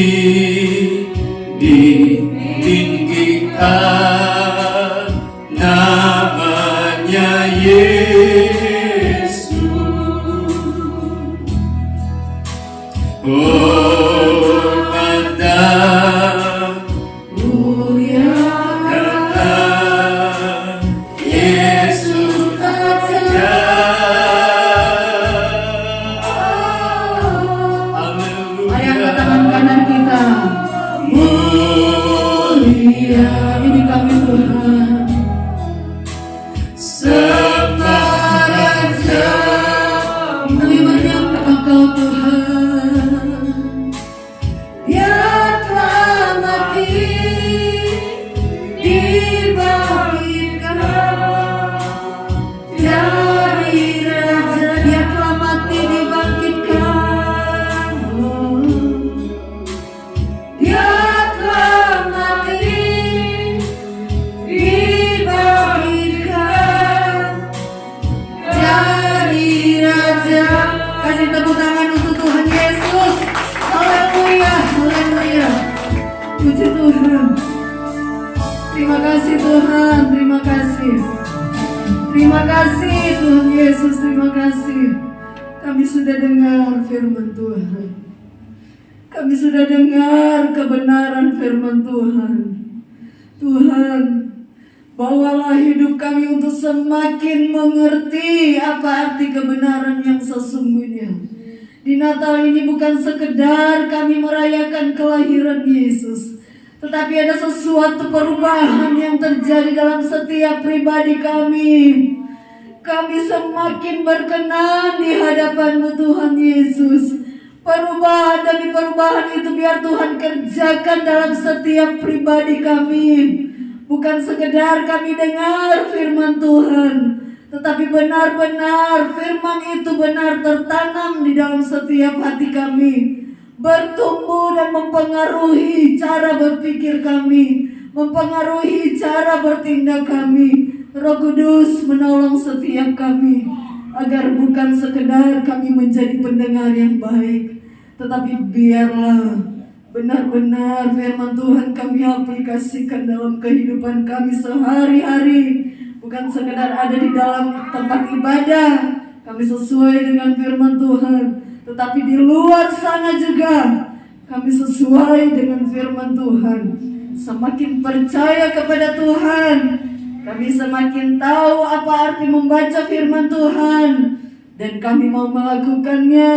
ditinggikan namanya Yesus. Hormat dan ini kami Tuhan, semangat kami menyembah Engkau Tuhan. Dia telah mati, dibangkitkan dari raja. Dia telah mati, dibangkitkan. Dia kasih tepuk tangan untuk Tuhan Yesus. Haleluya, haleluya. Puji Tuhan. Terima kasih Tuhan, terima kasih. Terima kasih Tuhan Yesus, terima kasih. Kami sudah dengar firman Tuhan. Kami sudah dengar kebenaran firman Tuhan. Tuhan, bawalah hidup kami untuk semakin mengerti apa arti kebenaran yang sesungguhnya. Di Natal ini bukan sekedar kami merayakan kelahiran Yesus, tetapi ada sesuatu perubahan yang terjadi dalam setiap pribadi kami. Kami semakin berkenan di hadapan-Mu Tuhan Yesus. Perubahan demi perubahan itu biar Tuhan kerjakan dalam setiap pribadi kami. Bukan sekedar kami dengar firman Tuhan, tetapi benar-benar firman itu benar tertanam di dalam setiap hati kami, bertumbuh dan mempengaruhi cara berpikir kami, mempengaruhi cara bertindak kami. Roh Kudus menolong setiap kami agar bukan sekedar kami menjadi pendengar yang baik, tetapi biarlah benar-benar firman Tuhan kami aplikasikan dalam kehidupan kami sehari-hari. Bukan sekedar ada di dalam tempat ibadah kami sesuai dengan firman Tuhan, tetapi di luar sana juga kami sesuai dengan firman Tuhan. Semakin percaya kepada Tuhan, kami semakin tahu apa arti membaca firman Tuhan, dan kami mau melakukannya.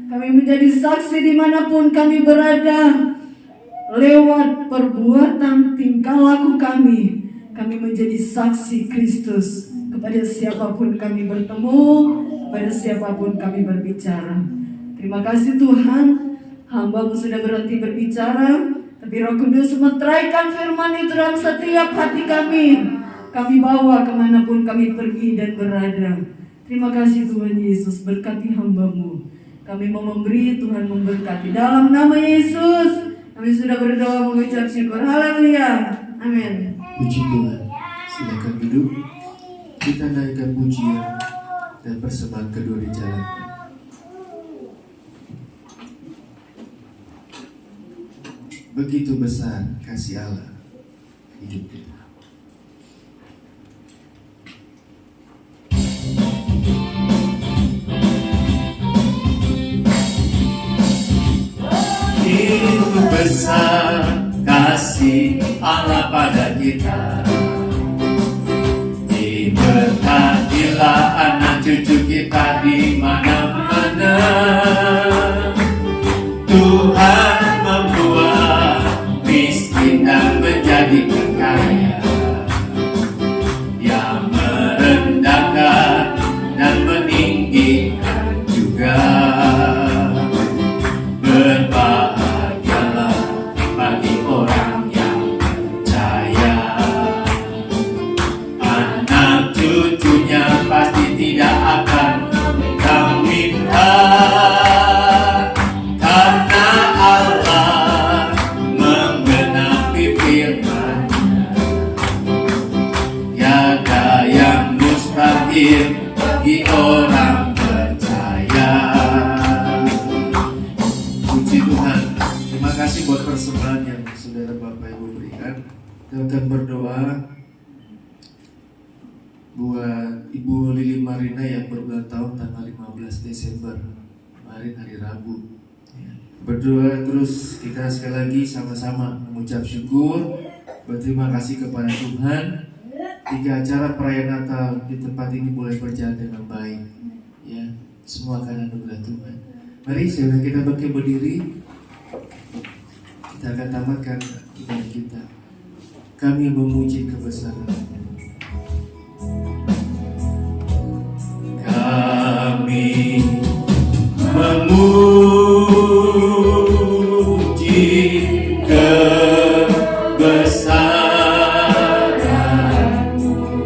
Kami menjadi saksi dimanapun kami berada. Lewat perbuatan tingkah laku kami, kami menjadi saksi Kristus kepada siapapun kami bertemu, kepada siapapun kami berbicara. Terima kasih Tuhan, hamba-Mu sudah berhenti berbicara, tapi Roh Kudus meteraikan firman itu dalam setiap hati kami. Kami bawa kemanapun kami pergi dan berada. Terima kasih Tuhan Yesus, berkati hamba-Mu. Kami mau memberi, Tuhan memberkati. Dalam nama Yesus, kami sudah berdoa mengucap syukur. Haleluya. Amin. Puji Tuhan. Silakan duduk. Kita naikkan pujian dan persembahan kedua dijalankan. Begitu besar kasih Allah hidup kita. Itu besar kasih Allah pada kita. Diberkatilah anak cucu kita di mana-mana. Tuhan membuat miskin dan menjadikan kaya, yang merendahkan dan meninggikan juga. Berbahagialah bagi orang yang percaya, anak cucunya pasti tidak akan minta, karena Allah menggenapi firman-Nya. Tiada yang mustahil bagi orang percaya. Puji Tuhan. Terima kasih buat persembahan yang saudara Bapak Ibu berikan. Kita akan berdoa buat Ibu Lili Marina yang berulang tahun tanggal 15 Desember kemarin, hari Rabu. Ya. Berdoa terus kita sekali lagi sama-sama mengucap syukur, berterima kasih kepada Tuhan hingga acara perayaan Natal di tempat ini boleh berjalan dengan baik. Ya, semua karena anugerah Tuhan. Mari saudara kita bangkit berdiri. Kita akan tamatkan ibadah kita. Kami memuji kebesaran-Nya. Kami memuji kebesaran-Mu.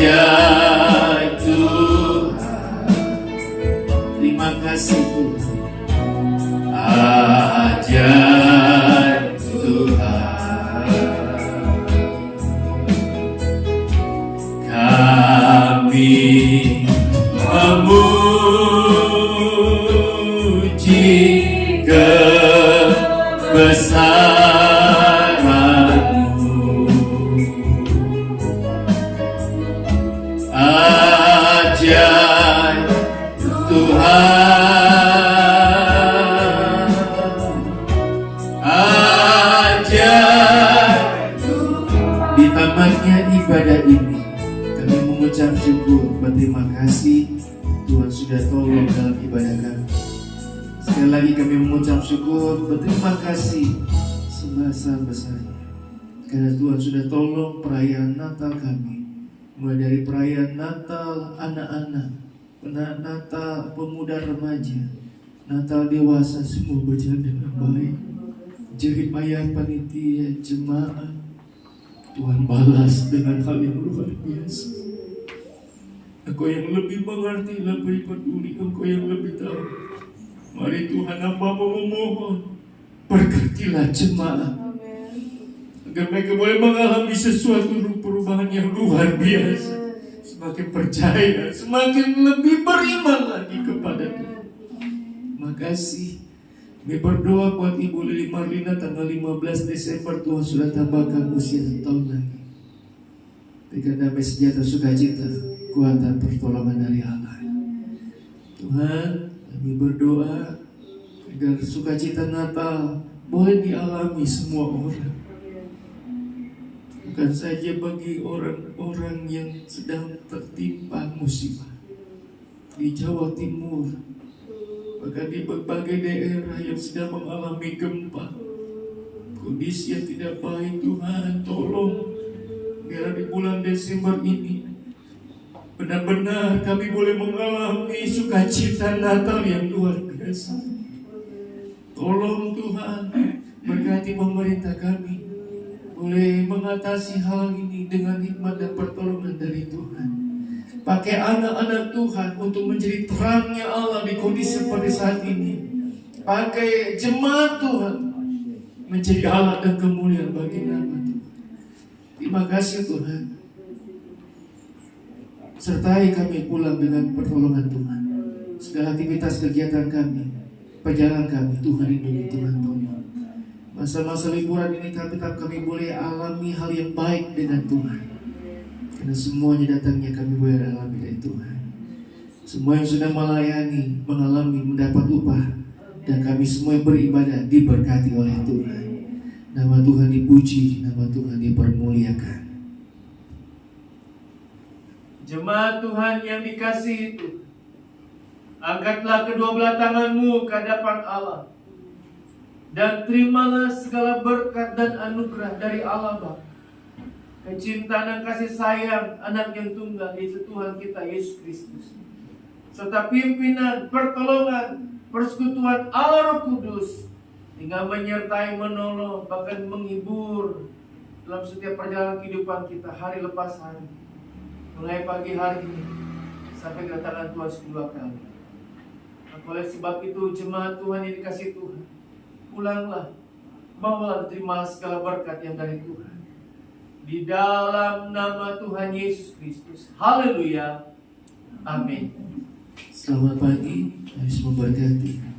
Ajaib Tuhan. Terima kasih Tuhan. Ajaib Tuhan. Kami memuji kebesaran-Mu. Ajaib Tuhan. Ajaib. Di tamatnya ibadah ini kami mengucap syukur, berterima kasih Tuhan sudah tolong dalam ibadah kami. Sekali lagi kami mengucap syukur, berterima kasih sebesar-besarnya karena Tuhan sudah tolong perayaan Natal kami, mulai dari perayaan Natal anak-anak, Natal pemuda remaja, Natal dewasa, semua berjalan dengan baik. Jerih payah panitia, jemaat, Tuhan balas dengan hal yang luar biasa. Engkau yang lebih mengerti, lebih peduli, Engkau yang lebih tahu. Mari Tuhan, hamba memohon, berkatilah jemaat agar mereka boleh mengalami sesuatu perubahan yang luar biasa. Semakin percaya, semakin lebih beriman lagi kepada Tuhan. Makasih. Kami berdoa buat Ibu Lili Marlina tanggal 15 Desember, Tuhan sudah tambahkan usia 1 tahun lagi. Berikan damai sejahtera, sukacita, kuat dan pertolongan dari Allah. Tuhan, kami berdoa agar sukacita Natal boleh dialami semua orang. Bukan saja bagi orang-orang yang sedang tertimpa musibah di Jawa Timur, bahkan di berbagai daerah yang sedang mengalami gempa, kondisi yang tidak baik. Tuhan, tolong biar di bulan Desember ini benar-benar kami boleh mengalami sukacita Natal yang luar biasa. Tolong Tuhan, berkati pemerintah kami boleh mengatasi hal ini dengan hikmat dan pertolongan dari Tuhan. Pakai anak-anak Tuhan untuk menjadi terangnya Allah di kondisi seperti saat ini. Pakai jemaat Tuhan menjadi alat dan kemuliaan bagi nama Tuhan. Terima kasih Tuhan. Sertai kami pulang dengan pertolongan Tuhan. Segala aktivitas kegiatan kami, perjalanan kami, Tuhan lindungi, Tuhan tolong. Masa-masa liburan ini kami boleh alami hal yang baik dengan Tuhan. Karena semuanya datangnya kami boleh alami dari Tuhan. Semua yang sudah melayani, mengalami, mendapat upah, dan kami semua yang beribadah diberkati oleh Tuhan. Nama Tuhan dipuji, nama Tuhan dipermuliakan. Jemaat Tuhan yang dikasihi itu, angkatlah kedua belah tanganmu ke hadapan Allah, dan terimalah segala berkat dan anugerah dari Allah Bapa, kecintaan dan kasih sayang anak yang tunggal yaitu Tuhan kita Yesus Kristus, serta pimpinan, pertolongan, persekutuan Allah Roh Kudus, hingga menyertai, menolong, bahkan menghibur dalam setiap perjalanan kehidupan kita hari lepas hari, mulai pagi hari ini sampai kedatangan Tuhan kedua kali. Oleh sebab itu jemaat Tuhan yang dikasihi Tuhan, pulanglah, bawalah, terimalah segala berkat yang dari Tuhan. Di dalam nama Tuhan Yesus Kristus. Haleluya. Amin. Selamat pagi. Yesus memberkati.